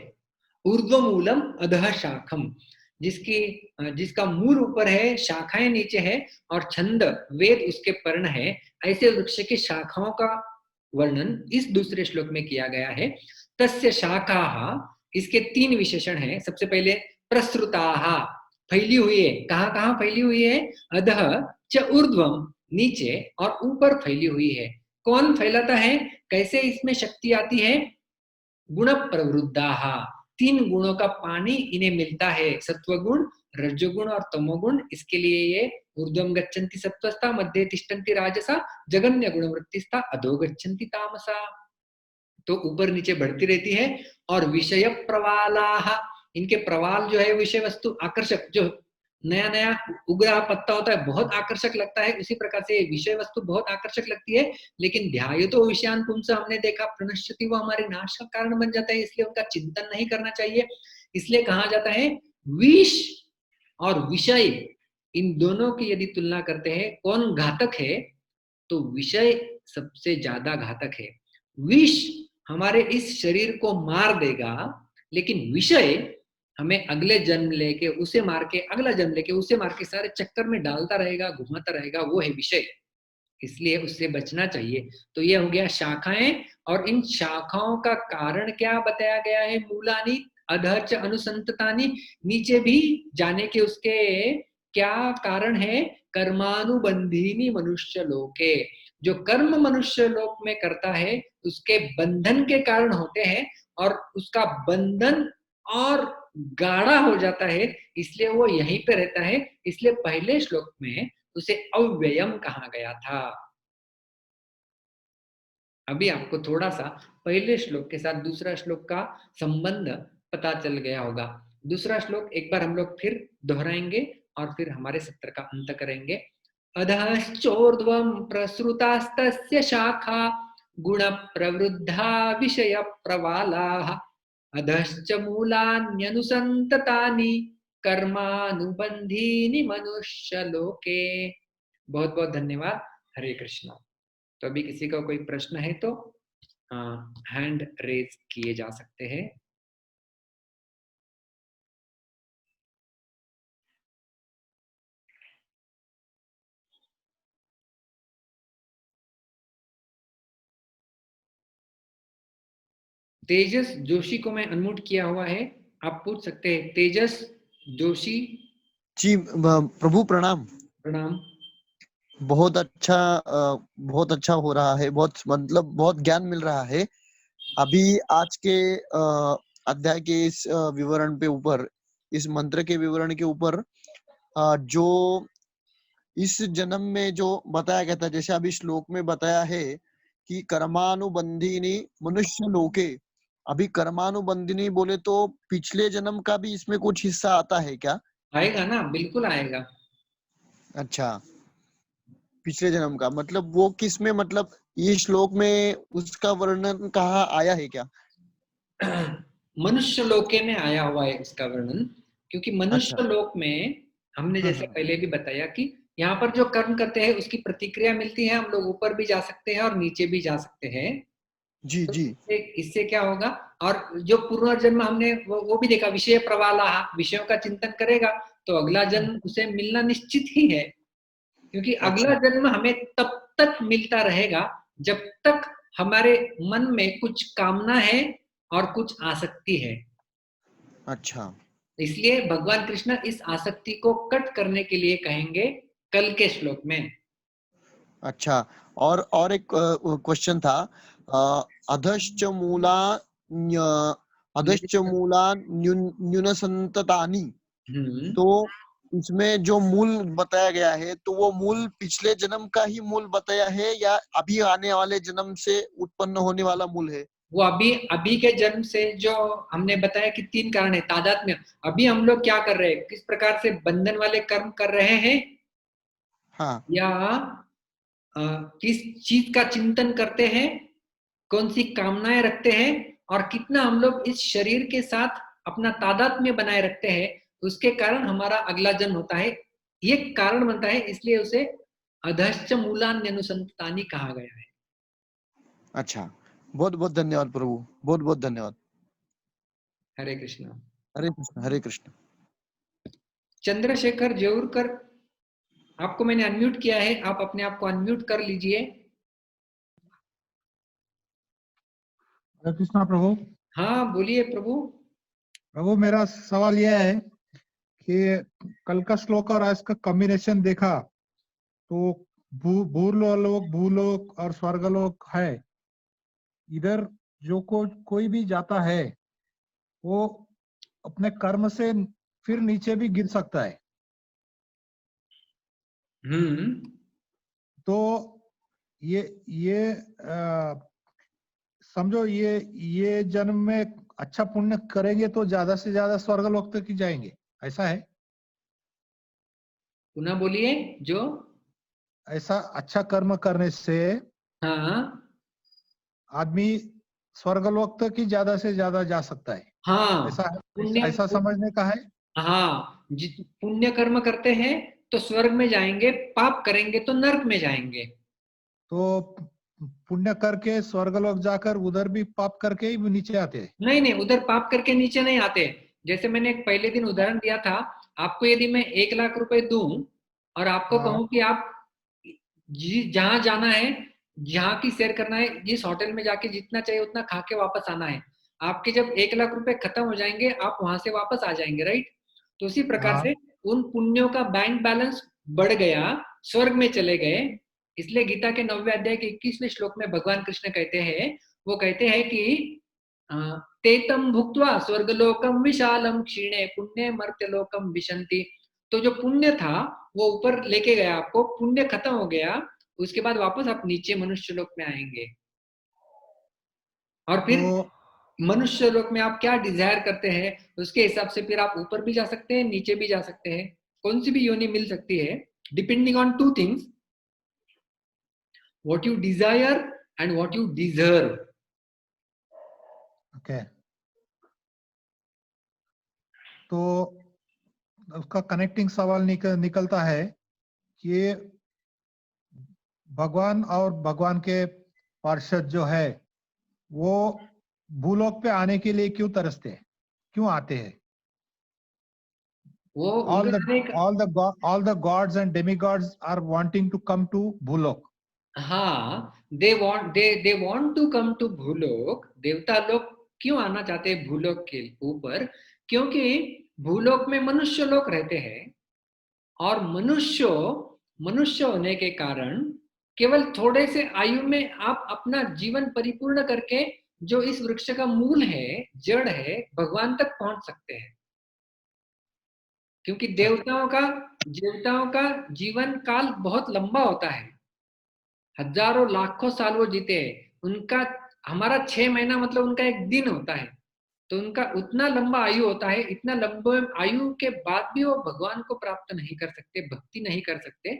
ऊर्ध्वमूलम अधः शाखम, जिसका मूल ऊपर है, शाखाएं नीचे है और छंद वेद उसके पर्ण है। ऐसे वृक्ष की शाखाओं का वर्णन इस दूसरे श्लोक में किया गया है। तस्य शाखाः, इसके 3 विशेषण हैं। सबसे पहले प्रसृताः, फैली हुई है। कहाँ कहाँ फैली हुई है, अधः च ऊर्ध्वम, नीचे और ऊपर फैली हुई है। कौन फैलाता है, कैसे इसमें शक्ति आती है, गुण प्रवृद्धाः, 3 गुणों का पानी इन्हें मिलता है, सत्वगुण, रजोगुण और तमोगुण। इसके लिए ये ऊर्ध्वम गच्छन्ति सत्वस्ता, मध्ये तिष्ठन्ति राजसा, जगन्य गुणवृत्तिस्ता, अधो गच्छन्ति तामसा। तो ऊपर नीचे बढ़ती रहती है। और विषय प्रवालाः, इनके प्रवाल जो है विषय वस्तु आकर्षक, जो नया नया उग रहा पत्ता होता है बहुत आकर्षक लगता है, उसी प्रकार से विषय वस्तु बहुत आकर्षक लगती है। लेकिन ध्यायतो विषयान् पुंसः, हमने देखा प्रणश्यति, वो हमारे नाश का कारण बन जाता है, इसलिए उनका चिंतन नहीं करना चाहिए। इसलिए कहा जाता है विष और विषय, इन दोनों की यदि तुलना करते हैं कौन घातक है, तो विषय सबसे ज्यादा घातक है। विष हमारे इस शरीर को मार देगा, लेकिन विषय हमें अगले जन्म लेके उसे मार के, अगला जन्म लेके उसे मार के सारे चक्कर में डालता रहेगा, घुमाता रहेगा, वो है विषय। इसलिए उससे बचना चाहिए। तो ये हो गया शाखाएं, और इन शाखाओं का कारण क्या बताया गया है? मूलानी अधर्च अनुसंततानी, नीचे भी जाने के उसके क्या कारण है? कर्मानुबंधीनी मनुष्य लोके, जो कर्म मनुष्य लोक में करता है उसके बंधन के कारण होते हैं, और उसका बंधन और गाढ़ा हो जाता है, इसलिए वो यहीं पे रहता है। इसलिए पहले श्लोक में उसे अव्ययम कहा गया था। अभी आपको थोड़ा सा पहले श्लोक के साथ दूसरा श्लोक का संबंध पता चल गया होगा। दूसरा श्लोक एक बार हम लोग फिर दोहराएंगे और फिर हमारे सत्र का अंत करेंगे। अधश्चोर्ध्वं प्रसृतास्तस्य शाखा गुण प्रवृद्धा विषय प्रवालाः अधश्च मूलान्यनुसंततानि कर्मानुबंधीनि मनुष्य लोके। बहुत बहुत धन्यवाद। हरे कृष्णा। तो अभी किसी का कोई प्रश्न है तो हैंड रेज किए जा सकते हैं। तेजस जोशी को मैं अनम्यूट किया हुआ है, आप पूछ सकते हैं। तेजस जोशी जी प्रभु प्रणाम। प्रणाम। बहुत अच्छा हो रहा है, बहुत मतलब बहुत ज्ञान मिल रहा है। अभी आज के अध्याय के इस विवरण पे ऊपर, इस मंत्र के विवरण के ऊपर जो इस जन्म में जो बताया गया था, जैसे अभी श्लोक में बताया है कि कर्मानुबंधिनी मनुष्य लोके। अभी कर्मानुबंधिनी बोले तो पिछले जन्म का भी इसमें कुछ हिस्सा आता है क्या? आएगा ना, बिल्कुल आएगा। अच्छा, पिछले जन्म का मतलब वो किस में, मतलब ये श्लोक में उसका वर्णन कहाँ आया है क्या? मनुष्य लोके में आया हुआ है उसका वर्णन, क्योंकि मनुष्य अच्छा। लोक में हमने जैसे हाँ। पहले भी बताया कि यहाँ पर जो कर्म करते हैं उसकी प्रतिक्रिया मिलती है। हम लोग ऊपर भी जा सकते हैं और नीचे भी जा सकते हैं। जी तो जी। इससे क्या होगा? और जो पूर्व जन्म हमने वो भी देखा, विषय प्रवाला, विषयों का चिंतन करेगा तो अगला जन्म उसे मिलना निश्चित ही है। क्योंकि अगला अच्छा जन्म हमें तब तक मिलता रहेगा जब तक हमारे मन में कुछ कामना है और कुछ आसक्ति है। अच्छा। इसलिए भगवान कृष्ण इस आसक्ति को कट करने के लिए कहेंगे कल के श्लोक में। अच्छा। और एक क्वेश्चन था, अधश्च मूला अधश्च मूला न्यूनसंततानि, हम्म। तो इसमें जो मूल बताया गया है तो वो मूल पिछले जन्म का ही मूल बताया है या अभी आने वाले जन्म से उत्पन्न होने वाला मूल है? वो अभी अभी के जन्म से जो हमने बताया कि 3 कारण है तादात्म्य। अभी हम लोग क्या कर रहे हैं, किस प्रकार से बंधन वाले कर्म कर रहे हैं, हाँ। या किस चीज का चिंतन करते हैं, कौन सी कामनाएं रखते हैं, और कितना हम लोग इस शरीर के साथ अपना तादात्म्य बनाए रखते हैं, उसके कारण हमारा अगला जन्म होता है। ये कारण बनता है, इसलिए उसे अधश्च मूलान्यनुसंतानी कहा गया है। अच्छा, बहुत बहुत धन्यवाद प्रभु, बहुत बहुत धन्यवाद। हरे कृष्णा। हरे कृष्ण हरे कृष्ण। चंद्रशेखर जेऊरकर, आपको मैंने अनम्यूट किया है, आप अपने आप को अनम्यूट कर लीजिए। हरे कृष्णा प्रभु। हाँ बोलिए प्रभु। प्रभु मेरा सवाल यह है कि कल का श्लोक और आज का कॉम्बिनेशन देखा तो भूलोक और स्वर्गलोक है। इधर जो कोई भी जाता है वो अपने कर्म से फिर नीचे भी गिर सकता है। तो ये समझो ये जन्म में अच्छा पुण्य करेंगे तो ज्यादा से ज्यादा स्वर्गलोक तक ही जाएंगे, ऐसा है? पुनः बोलिए। जो ऐसा अच्छा कर्म करने से हाँ आदमी स्वर्गलोक तक ही ज्यादा से ज्यादा जा सकता है, हाँ ऐसा है? पुण्य, ऐसा समझने का है? हाँ पुण्य कर्म करते हैं तो स्वर्ग में जाएंगे, पाप करेंगे तो नरक में जाएंगे। तो पुण्य करके स्वर्गलोक जाकर उधर भी पाप करके ही नीचे आते हैं? नहीं नहीं, उधर पाप करके नीचे नहीं आते। जैसे मैंने एक पहले दिन उदाहरण दिया था, आपको यदि मैं 1 लाख रुपए दूं और आपको हाँ। कहूं कि आप जहां जाना है, जहां की सैर करना है, जिस होटल में जाके जितना चाहिए उतना खा के वापस आना है, आपके जब 1 लाख रुपए खत्म हो जाएंगे आप वहां से वापस आ जाएंगे, राइट? तो उसी प्रकार हाँ। से उन पुण्यों का बैंक बैलेंस बढ़ गया, स्वर्ग में चले गए। इसलिए गीता के 9वें अध्याय के 21वें श्लोक में भगवान कृष्ण कहते हैं, वो कहते हैं कि तेतम भुक्त्वा स्वर्गलोकम विशालम क्षीणे पुण्य मर्त्यलोकम विशंति। तो जो पुण्य था वो ऊपर लेके गया आपको, पुण्य खत्म हो गया, उसके बाद वापस आप नीचे मनुष्य लोक में आएंगे। और फिर तो मनुष्य लोक में आप क्या डिजायर करते हैं उसके हिसाब से फिर आप ऊपर भी जा सकते हैं, नीचे भी जा सकते हैं, कौन सी भी योनि मिल सकती है, depending on 2 things, what you desire and what you deserve. Okay, तो उसका कनेक्टिंग सवाल निकलता है कि भगवान और भगवान के पार्षद जो है वो भूलोक पे आने के लिए क्यों तरसते हैं, क्यों आते हैं? वो all the gods and demigods are wanting to come to भूलोक. हाँ, they want to come to भूलोक। देवता लोग क्यों आना चाहते हैं भूलोक के ऊपर? क्योंकि भूलोक में मनुष्य लोग रहते हैं और मनुष्य होने के कारण केवल थोड़े से आयु में आप अपना जीवन परिपूर्ण करके जो इस वृक्ष का मूल है, जड़ है, भगवान तक पहुंच सकते हैं। क्योंकि देवताओं का जीवन काल बहुत लंबा होता है, हजारों लाखों साल वो जीते हैं। उनका हमारा 6 महीना मतलब उनका एक दिन होता है, तो उनका उतना लंबा आयु होता है। इतना लंबे आयु के बाद भी वो भगवान को प्राप्त नहीं कर सकते, भक्ति नहीं कर सकते।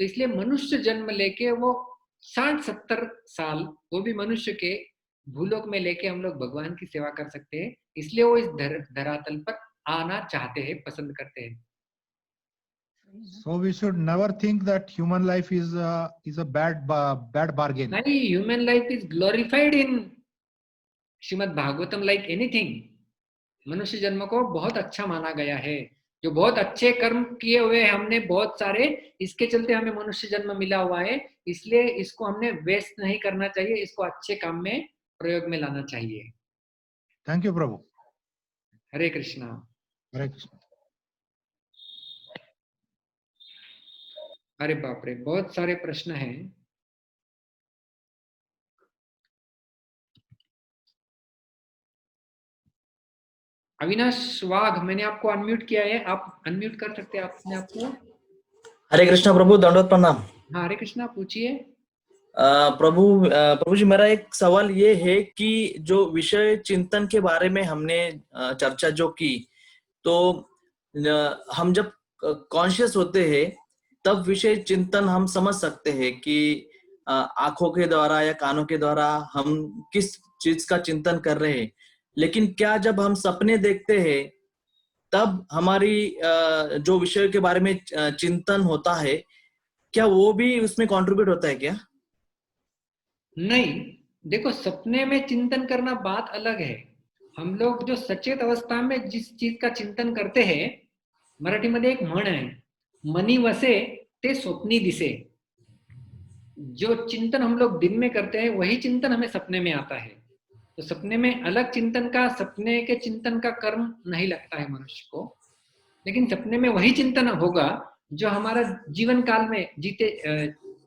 तो इसलिए मनुष्य जन्म लेके वो 60-70 साल वो भी मनुष्य के भूलोक में लेके हम लोग भगवान की सेवा कर सकते हैं। इसलिए वो इस धरातल पर आना चाहते हैं, पसंद करते हैं। So we should never think that human life is a bad bargain. नहीं, human life is glorified in Shrimad Bhagavatam like anything। मनुष्य जन्म को बहुत अच्छा माना गया है, जो बहुत अच्छे कर्म किए हुए हैं हमने बहुत सारे, इसके चलते हमें मनुष्य जन्म मिला हुआ है। इसलिए इसको हमने वेस्ट नहीं करना चाहिए, इसको अच्छे काम में प्रयोग में लाना चाहिए। Thank you, प्रभु। हरे कृष्णा। हरे कृष्ण। अरे बाप रे, बहुत सारे प्रश्न हैं। अविनाश वाघ, मैंने आपको अनम्यूट किया है, आप अनम्यूट कर सकते हैं अपने आप को। हरे कृष्णा प्रभु, दंडवत प्रणाम। हाँ हरे कृष्णा, पूछिए। प्रभु जी, मेरा एक सवाल ये है कि जो विषय चिंतन के बारे में हमने चर्चा जो की, तो हम जब कॉन्शियस होते हैं तब विषय चिंतन हम समझ सकते हैं कि आंखों के द्वारा या कानों के द्वारा हम किस चीज का चिंतन कर रहे हैं। लेकिन क्या जब हम सपने देखते हैं तब हमारी जो विषय के बारे में चिंतन होता है, क्या वो भी उसमें कंट्रीब्यूट होता है क्या? नहीं, देखो, सपने में चिंतन करना बात अलग है। हम लोग जो सचेत अवस्था में जिस चीज का चिंतन करते हैं, मराठी मध्ये एक म्हण आहे, मनी वसे ते स्वप्नी दिसे। जो चिंतन हम लोग दिन में करते हैं वही चिंतन हमें सपने में आता है। तो सपने में अलग चिंतन का, सपने के चिंतन का कर्म नहीं लगता है मनुष्य को, लेकिन सपने में वही चिंतन होगा जो हमारा जीवन काल में जीते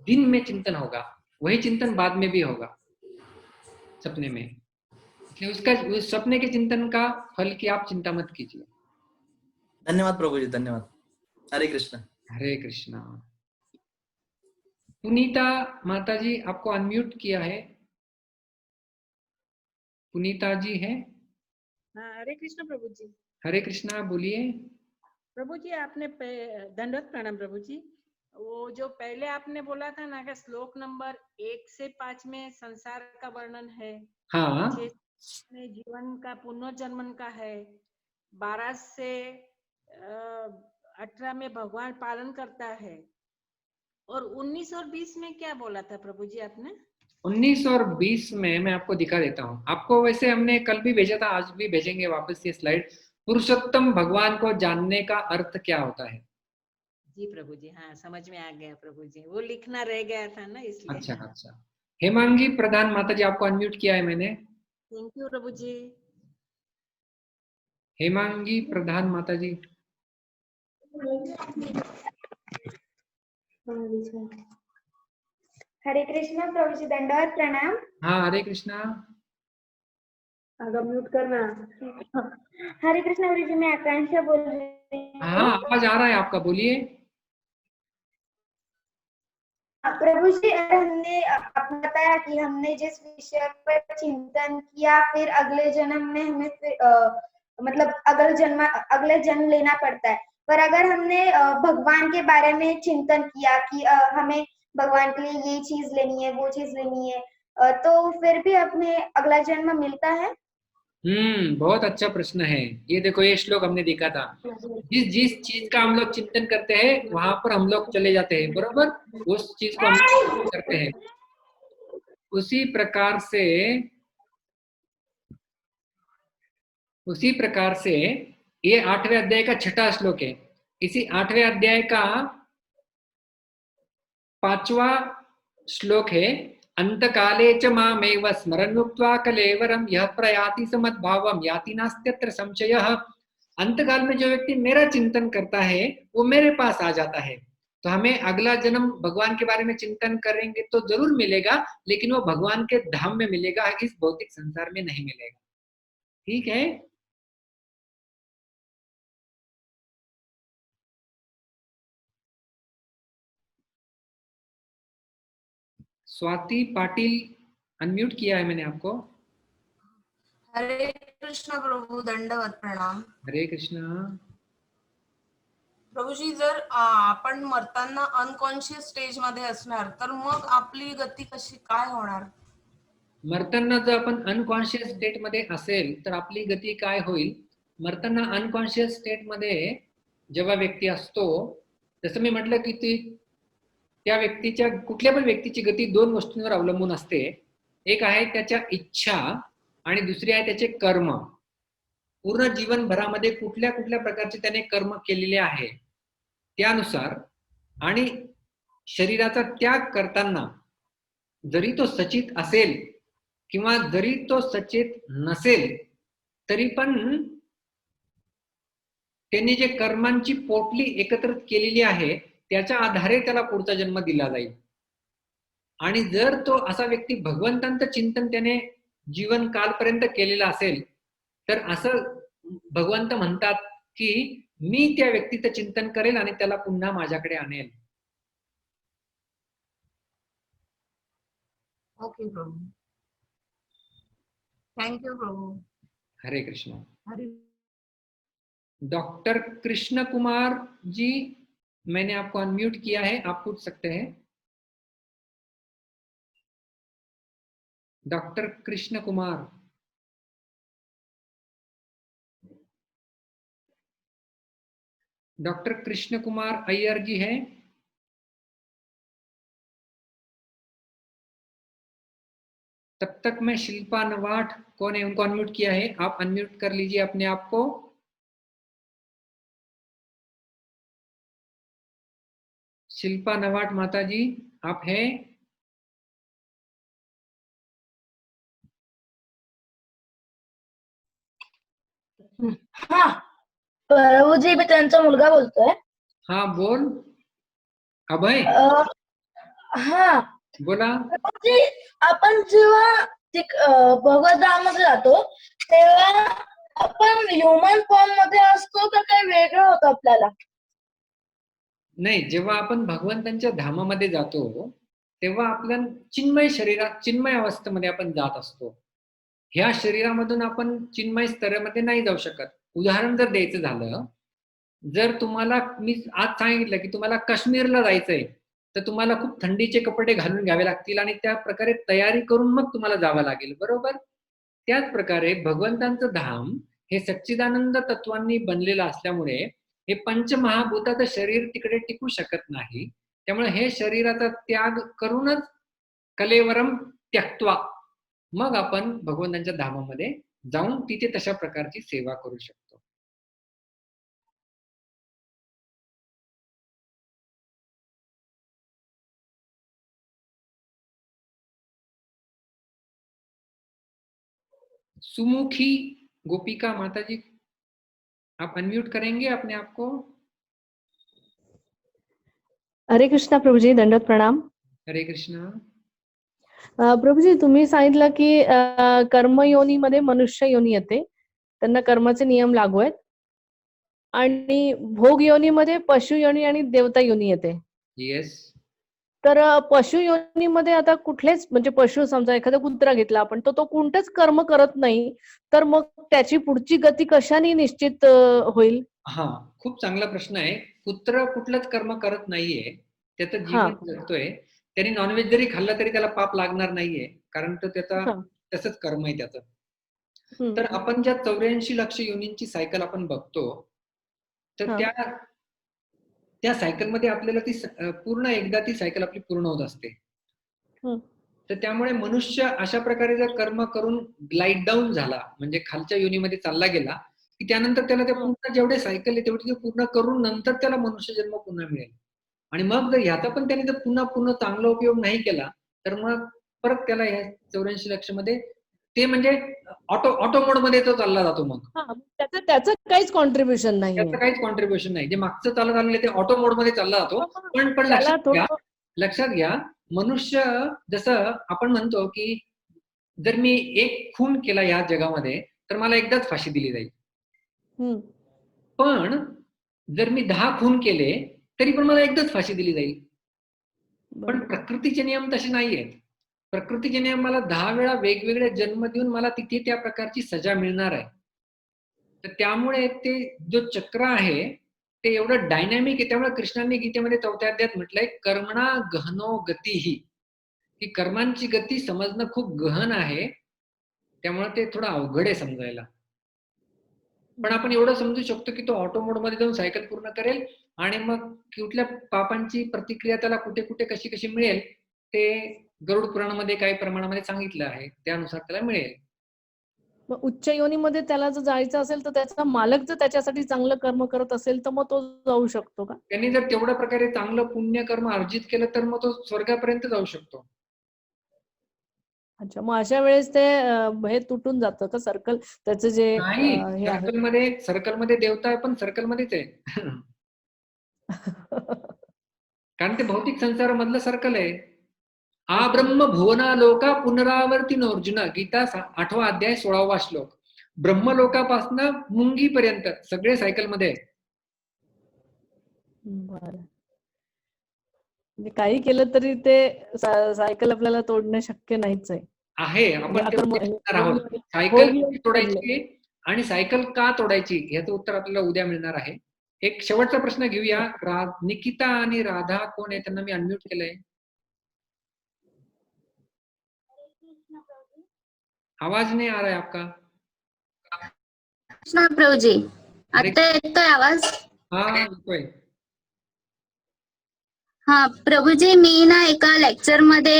दिन में चिंतन होगा, वही चिंतन बाद में भी होगा सपने में। इसलिए उस सपने के चिंतन का फल की आप चिंता मत कीजिए। धन्यवाद प्रभु जी, धन्यवाद। हरे कृष्ण। हरे कृष्णा। पुनीता माता जी, आपको अनम्यूट किया है। पुनीता जी है? हाँ, हरे कृष्ण प्रभु जी। हरे कृष्णा, बोलिए। प्रभु जी, आपने दंडवत प्रणाम प्रभु जी। वो जो पहले आपने बोला था ना कि श्लोक नंबर 1 से 5 में संसार का वर्णन है, हाँ, 6 में जीवन का पुनर्जन्मन का है, 12 से 18 में भगवान पालन करता है, और 19 और 20 में क्या बोला था प्रभु जी आपने? 19 और 20 में मैं आपको दिखा देता हूँ। आपको वैसे हमने कल भी भेजा था, आज भी भेजेंगे वापस ये स्लाइड। पुरुषोत्तम भगवान को जानने का अर्थ क्या होता है? जी प्रभु जी, हाँ समझ में आ गया प्रभु जी, वो लिखना रह गया था ना इसलिए। अच्छा अच्छा। हेमांगी प्रधान माता जी, आपको अनम्यूट किया है मैंने। थैंक यू प्रभु जी। हेमांगी प्रधान माता जी। हरे कृष्णा प्रभु जी, दंडवत प्रणाम। हाँ हरे कृष्णा। अगर म्यूट करना। हरे कृष्णा गुरु जी, मैं आकांक्षा बोल रही हाँ हूँ। आवाज आ रहा है आपका, बोलिए। प्रभु जी, हमने आपने बताया कि हमने जिस विषय पर चिंतन किया, फिर अगले जन्म में हमें मतलब अगले जन्म लेना पड़ता है। पर अगर हमने भगवान के बारे में चिंतन किया कि हमें भगवान के लिए ये चीज लेनी है, वो चीज लेनी है, तो फिर भी अपने अगला जन्म मिलता है। बहुत अच्छा प्रश्न है। ये देखो, ये श्लोक हमने देखा था। जिस जिस चीज का हम लोग चिंतन करते हैं वहां पर हम लोग चले जाते हैं, बरोबर। उस चीज को हम लोग करते हैं। उसी प्रकार से ये 8वें अध्याय का 6वां श्लोक है। इसी 8वें अध्याय का 5वां श्लोक है। अंतकाले च मामेव स्मरन्मुक्त्वा कलेवरम यः प्रयाति समद्भावम याति नास्त्यत्र संशयः। अंतकाल में जो व्यक्ति मेरा चिंतन करता है वो मेरे पास आ जाता है। तो हमें अगला जन्म भगवान के बारे में चिंतन करेंगे तो जरूर मिलेगा, लेकिन वो भगवान के धाम में मिलेगा, इस भौतिक संसार में नहीं मिलेगा। ठीक है। स्वाति पाटिल, अनम्यूट किया है मैंने आपको। हरे कृष्ण प्रभू, दंडवत प्रणाम। हरे कृष्णा। प्रभूजी, जर आपण मरताना अनकॉन्शियस स्टेज मध्ये असणार तर मग आपली गती कशी काय होणार? मरताना जर आपण अनकॉन्शियस स्टेट मध्ये असेल तर आपली गती काय होईल? मरताना अनकॉन्शियस स्टेट मध्ये जेव्हा व्यक्ती असतो, जसं मी म्हटलं की त्या व्यक्तीच्या, कुठल्या पण व्यक्तीची गती 2 गोष्टींवर अवलंबून असते। एक आहे त्याच्या इच्छा आणि दुसरी आहे त्याचे कर्म। पूर्ण जीवनभरामध्ये कुठल्या कुठल्या प्रकारचे त्याने कर्म केलेले आहे त्यानुसार, आणि शरीराचा त्याग करताना जरी तो सचित असेल किंवा जरी तो सचेत नसेल, तरी पण त्यांनी जे कर्मांची पोटली एकत्रित केलेली आहे त्याच्या आधारे त्याला पुढचा जन्म दिला जाईल। आणि जर तो असा व्यक्ती भगवंतांचं चिंतन त्याने जीवन कालपर्यंत केलेला असेल, तर असं भगवंत म्हणतात की मी त्या व्यक्तीचं चिंतन करेल आणि त्याला पुन्हा माझ्याकडे आणेल। Okay Prabhu, thank you Prabhu. Hare Krishna. Hare doctor Krishna Kumar ji, मैंने आपको अनम्यूट किया है, आप पूछ सकते हैं। डॉक्टर कृष्ण कुमार। डॉक्टर कृष्ण कुमार अय्यर जी है। तब तक मैं शिल्पा नवाठ, कौन है उनको अनम्यूट किया है, आप अनम्यूट कर लीजिए अपने आप को। शिल्पा नवाठ माता जी, आप हैं? हाँ प्रभु जी, मी त्यांचा मुलगा बोलतोय। हाँ बोल अभय, हाँ बोला। प्रभु जी, आपण जेव्हा भगवत धाममध्ये जातो तेव्हा आपण ह्युमन फॉर्म मध्ये असतो का काही वेगळं होतं आपल्याला? नाही, जेव्हा आपण भगवंतांच्या धामामध्ये जातो तेव्हा आपल्या चिन्मय शरीरात, चिन्मय अवस्थेमध्ये आपण जात असतो। ह्या शरीरामधून आपण चिन्मय स्तरामध्ये नाही जाऊ शकत। उदाहरण जर द्यायचं झालं, जर तुम्हाला मी आज सांगितलं की तुम्हाला काश्मीरला जायचंय, तर तुम्हाला खूप थंडीचे कपडे घालून घ्यावे लागतील आणि त्या प्रकारे तयारी करून मग तुम्हाला जावं लागेल, बरोबर। त्याच प्रकारे भगवंतांचं धाम हे सच्चिदानंद तत्वांनी बनलेलं असल्यामुळे हे पंचमहाभूताचं शरीर तिकडे टिकू शकत नाही। त्यामुळे हे शरीराचा त्याग करूनच कलेवरम त्यक्त्वा मग आपण भगवंतांच्या धामामध्ये जाऊन तिथे तशा प्रकारची सेवा करू शकतो। सुमुखी गोपिका माता जी, आप अनम्यूट करेंगे अपने आप को? हरे कृष्णा प्रभूजी, दंडवत प्रणाम. हरे कृष्णा. प्रभूजी, तुम्ही सांगितलं की कर्मयोनीमध्ये मनुष्य योनी येते, त्यांना कर्माचे नियम लागू आहेत, आणि भोग योनीमध्ये पशु योनी आणि देवता योनी येते. येस. तर पशु योनीमध्ये आता कुठलेच, म्हणजे पशु समजा एखादा कुत्रा घेतला आपण, तो कोणतेच कर्म करत नाही, तर मग त्याची पुढची गती कशाने निश्चित होईल? हा, खूप चांगला प्रश्न आहे. कुत्र कुठलंच कर्म करत नाहीये, त्याचं हा. जीवन जगतोय. त्याने नॉनव्हेज जरी खाल्लं तरी त्याला पाप लागणार नाहीये, कारण तो त्याचा हा. तसंच कर्म आहे त्याचं. हम्म. तर आपण ज्या 84 लक्ष योनींची सायकल आपण बघतो, तर हा. त्या सायकल मध्ये आपल्याला ती पूर्ण एकदा ती सायकल आपली पूर्ण होत असते. हम्म. तर त्यामुळे मनुष्य अशा प्रकारे जर कर्म करून ग्लाइड डाऊन झाला, म्हणजे खालच्या योनीमध्ये चालला गेला, की त्यानंतर त्याला ते पूर्ण जेवढे सायकल आहे तेवढे पूर्ण करून नंतर त्याला मनुष्य जन्म पुन्हा मिळेल. आणि मग जर ह्याचा पण त्याने जर पुन्हा चांगला उपयोग नाही केला, तर मग परत त्याला ह्या 84 लक्ष मध्ये ते म्हणजे ऑटो मोड मध्ये तो चालला जातो. मग त्याचं काहीच कॉन्ट्रीब्युशन नाहीये. त्याचं काहीच कॉन्ट्रीब्युशन नाही. जे मागचं चालत आलेलं ते ऑटो मोड मध्ये चालला जातो. पण लक्षात घ्या, मनुष्य जसं आपण म्हणतो की जर मी एक खून केला या जगामध्ये तर मला एकदाच फाशी दिली जाईल. पण जर मी 10 खून केले तरी पण मला एकदाच फाशी दिली जाईल. पण प्रकृतीचे नियम तसे नाहीयेत. प्रकृतीचे नियम मला 10 वेळा वेगवेगळे जन्म देऊन मला तिथे त्या प्रकारची सजा मिळणार आहे. तर त्यामुळे ते जो चक्र आहे ते एवढं डायनॅमिक आहे. त्यामुळे कृष्णाने गीतेमध्ये 4थ्या अध्यायात म्हटलंय, कर्मणा गहनो गतीही, की कर्मांची गती समजणं खूप गहन आहे. त्यामुळे ते थोडं अवघड आहे समजायला. पण आपण एवढं समजू शकतो की तो ऑटो मोड मध्ये जाऊन सायकल पूर्ण करेल आणि मग कुठल्या पापांची प्रतिक्रिया त्याला कुठे कुठे कशी मिळेल ते गरुड पुराणामध्ये काही प्रमाणामध्ये सांगितलं आहे, त्यानुसार त्याला मिळेल. मग उच्च योनीमध्ये त्याला जर जायचं असेल तर त्याचा मालक जर त्याच्यासाठी चांगलं कर्म करत असेल तर मग तो जाऊ शकतो का? त्यांनी जर तेवढ्या प्रकारे चांगलं पुण्य कर्म अर्जित केलं तर मग तो स्वर्गापर्यंत जाऊ शकतो. अच्छा, मग अशा वेळेस ते हे तुटून जातं का सर्कल, त्याचं जे नाही, सर्कलमध्ये देवता आहे पण सर्कलमध्येच आहे. कारण ते भौतिक संसार मधलं सर्कल आहे. आ ब्रह्म भुवना लोका पुनरावर्तीन अर्जुन, गीता 8वा अध्याय 16वा श्लोक. ब्रह्मलोकापासून मुंगीपर्यंत सगळे सायकल मध्ये आहे. बरं, म्हणजे काही केलं तरी ते सायकल आपल्याला तोडणं शक्य नाहीच आहे. आपण सायकल तोडायची आणि सायकल का तोडायची याचं उत्तर आपल्याला उद्या मिळणार आहे. एक शेवटचा प्रश्न घेऊया. निकिता आणि राधा कोण आहे, त्यांना मी अनम्यूट केलंय. आवाज नहीं आ रहा है आपका. कृष्णा प्रभु जी, आता येतोय आवाज? हाँ येतोय. हा प्रभूजी, मी ना एका लेक्चर मध्ये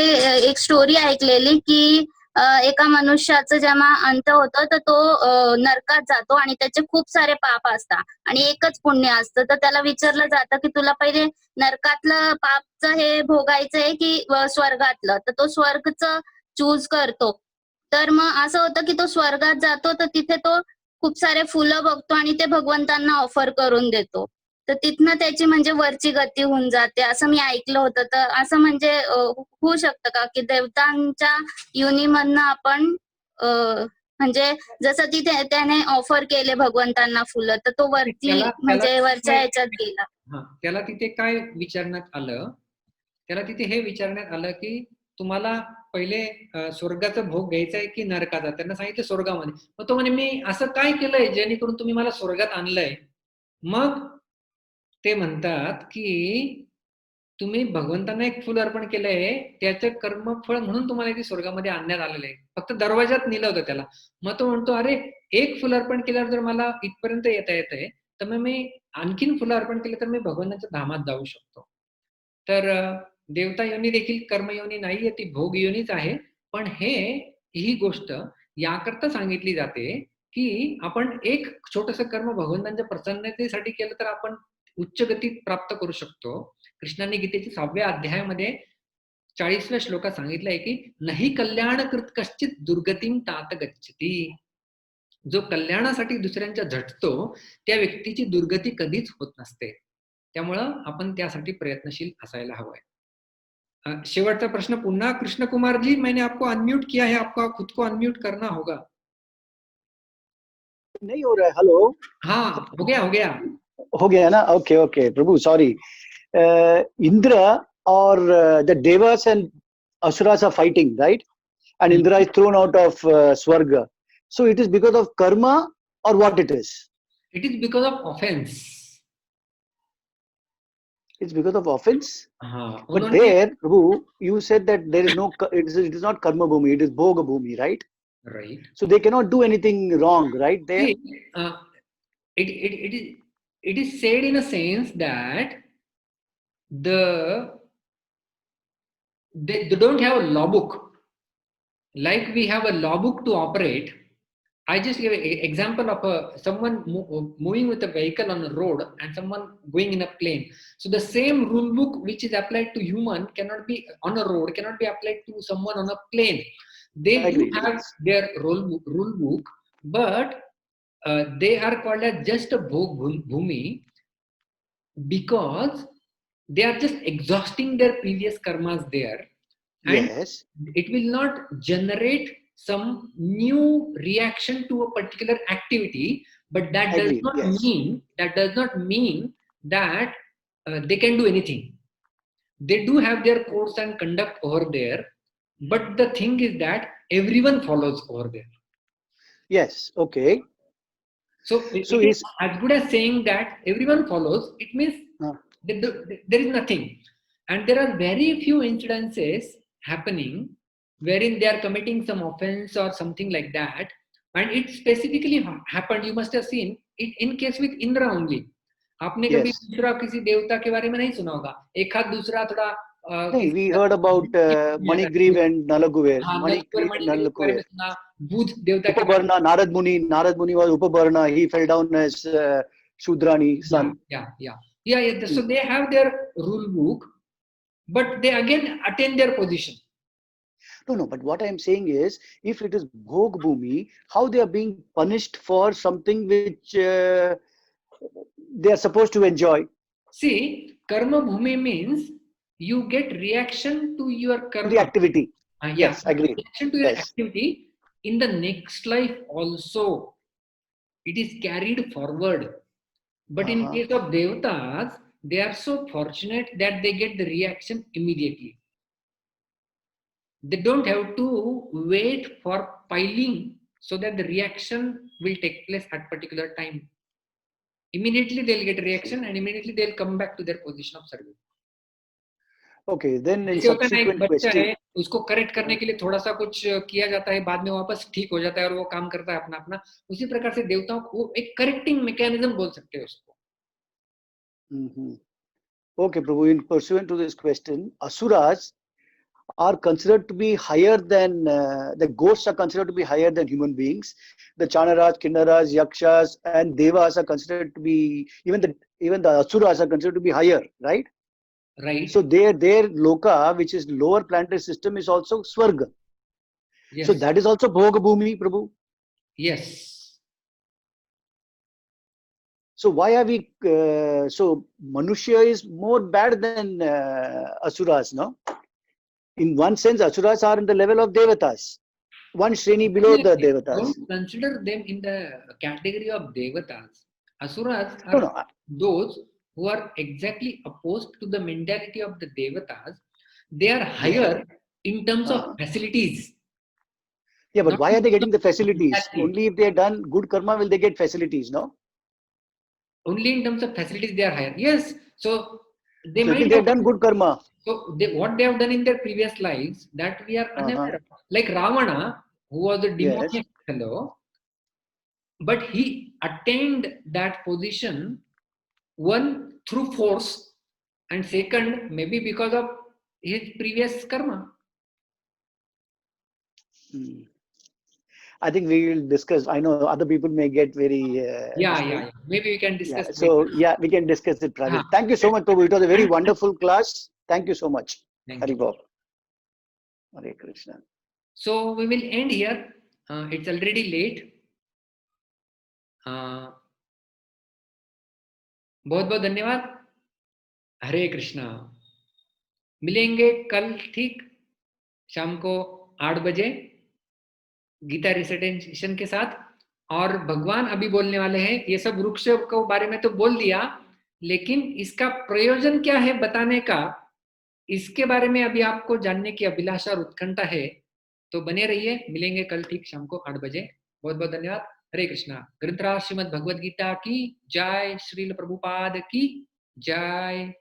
एक स्टोरी ऐकलेली की एका मनुष्याचं जेव्हा अंत होतं तर तो नरकात जातो आणि त्याचे खूप सारे पाप असतात आणि एकच पुण्य असतं. तर त्याला विचारलं जातं की तुला पहिले नरकातलं पापचं हे भोगायचंय की स्वर्गातलं, तर तो स्वर्गचं चूज करतो. तर मग असं होतं की तो स्वर्गात जातो तर तिथे तो खूप सारे फुलं बघतो आणि ते भगवंतांना ऑफर करून देतो. तर तिथनं त्याची म्हणजे वरची गती होऊन जाते असं मी ऐकलं होतं. तर असं म्हणजे होऊ शकतं का की देवतांच्या योनीमधनं आपण म्हणजे जसं तिथे त्याने ऑफर केले भगवंतांना फुलं तर तो वरती म्हणजे वरच्या ह्याच्यात गेला. त्याला तिथे काय विचारण्यात आलं, त्याला तिथे हे विचारण्यात आलं की तुम्हाला पहिले स्वर्गाचा भोग घ्यायचा आहे की नरकाचा. त्यांना सांगितलं स्वर्गामध्ये. मग तो म्हणे मी असं काय केलंय जेणेकरून तुम्ही मला स्वर्गात आणलंय. मग ते म्हणतात की तुम्ही भगवंतांना एक फुल अर्पण केलंय, त्याचं कर्मफळ म्हणून तुम्हाला इथे स्वर्गामध्ये आणण्यात आलेलं आहे. फक्त दरवाजात नेलं होतं त्याला. मग तो म्हणतो अरे एक फुल अर्पण केल्यावर जर मला इथपर्यंत येता येतंय तर मग मी आणखीन फुलं अर्पण केलं तर मी भगवंताच्या धामात जाऊ शकतो. तर देवता योनी देखील कर्मयोनी नाहीये, ती भोग योनीच आहे. पण ही गोष्ट याकरता सांगितली जाते की आपण एक छोटस कर्म भगवंतांच्या प्रसन्नतेसाठी केलं तर आपण उच्च गती प्राप्त करू शकतो. कृष्णाने गीतेच्या 6व्या अध्यायामध्ये 40व्या श्लोकात सांगितलंय की नाही कल्याण कृत कश्चित दुर्गतीम तात गच्छति. जो कल्याणासाठी दुसऱ्यांच्या झटतो त्या व्यक्तीची दुर्गती कधीच होत नसते. त्यामुळं आपण त्यासाठी प्रयत्नशील असायला हवंय. शेवटचा प्रश्न पुन्हा कृष्ण कुमार जी, मैंने आपको अनम्यूट किया है, आपको खुद को अनम्यूट करना होगा. नहीं हो रहा है. हेलो. हाँ, हो गया ना. ओके प्रभु, सॉरी. इंद्र और the devas and asuras are fighting, right? And Indra is thrown out of Swarga. So it is because of karma or what it is? It is because of offense. It's because of offense? हाँ, But there, Prabhu, you said that there is no, it is not karma bhumi, it is bhoga bhumi, right? Right. So they cannot do anything wrong, right? There. It is said in a sense that they don't have a law book. Like we have a law book to operate. I just give an example of someone moving with a vehicle on a road and someone going in a plane. So the same rule book which is applied to human cannot be on a road, cannot be applied to someone on a plane. They do have their rule book, but they are called as just a bhumi because they are just exhausting their previous karmas there. And yes. It will not generate some new reaction to a particular activity, but that does not mean that they can do anything. They do have their codes and conduct over there, but the thing is that everyone follows over there. Yes. Okay. So it is as good as saying that everyone follows. It means there is nothing, and there are very few incidences happening wherein they are committing some offense or something like that, and it specifically happened. You must have seen it in case with Indra only. आपने कभी दूसरा किसी देवता के बारे में नहीं सुना होगा. एक हाथ दूसरा थोड़ा नहीं, we heard about Manigriv and Nalaguver. Manigriv and Nalaguver. बुध देवता के बारे में. Narad Muni was Upabarna. He fell down as Shudrani son. Yeah. So they have their rule book, but they again attain their position. No, but what I am saying is, if it is Bhog Bhumi, how they are being punished for something which they are supposed to enjoy? See, Karma Bhumi means you get reaction to your karma. The activity. Yes, agree. Reaction to your activity in the next life also. It is carried forward. But in case of Devatas, they are so fortunate that they get the reaction immediately. They don't have to wait for piling so that the reaction will take place at particular time. Immediately they'll get a reaction and immediately they'll come back to their position of service. Okay, then in subsequent question, उसको correct करने के लिए थोड़ा सा कुछ किया जाता है, बाद में वापस ठीक हो जाता है और वो काम करता है अपना अपना. उसी प्रकार से देवताओं को एक करेक्टिंग मैकेनिज्म बोल सकते हैं उसको. Okay, Prabhu, in pursuant to this question, asuras are considered to be higher than the ghosts are considered to be higher than human beings. The Chanaraj, Kinnaras, Yakshas, and Devas are considered to be even the asuras are considered to be higher, right? Right. So their loka, which is lower planetary system, is also Swarga. Yes. So that is also Bhoga Bhumi, Prabhu. Yes. So why are we? So Manushya is more bad than asuras, no? In one sense, asuras are in the level of devatas, one shreni below the devatas. Don't consider them in the category of devatas. Asuras are those who are exactly opposed to the mentality of the devatas. They are higher in terms of facilities. Yeah, but why are they getting the facilities? Only if they have done good karma will they get facilities, no? Only in terms of facilities they are higher. Yes. So they might have done good karma. So what they have done in their previous lives that we are unaware of. Like Ravana, who was a demoniac fellow, but he attained that position, one through force, and second maybe because of his previous karma. I think we will discuss. I know other people may get very. Yeah. Maybe we can discuss. So we can discuss it privately. Thank you so much, Prabhu. It was a very wonderful class. Thank you so much. Hari Bol. Hare Krishna. So we will end here. It's already late. बहुत बहुत धन्यवाद। हरे कृष्णा। मिलेंगे कल ठीक शाम को 8 बजे Gita recitation के साथ। और भगवान अभी बोलने वाले हैं, ये सब वृक्ष को बारे में तो बोल दिया, लेकिन इसका प्रयोजन क्या है बताने का, इसके बारे में अभी आपको जानने की अभिलाषा और उत्कंठा है, तो बने रहिए। मिलेंगे कल ठीक शाम को 8 बजे। बहुत बहुत धन्यवाद। हरे कृष्णा। ग्रंथराज श्रीमद् भगवद गीता की जय, श्रील प्रभुपाद की जय।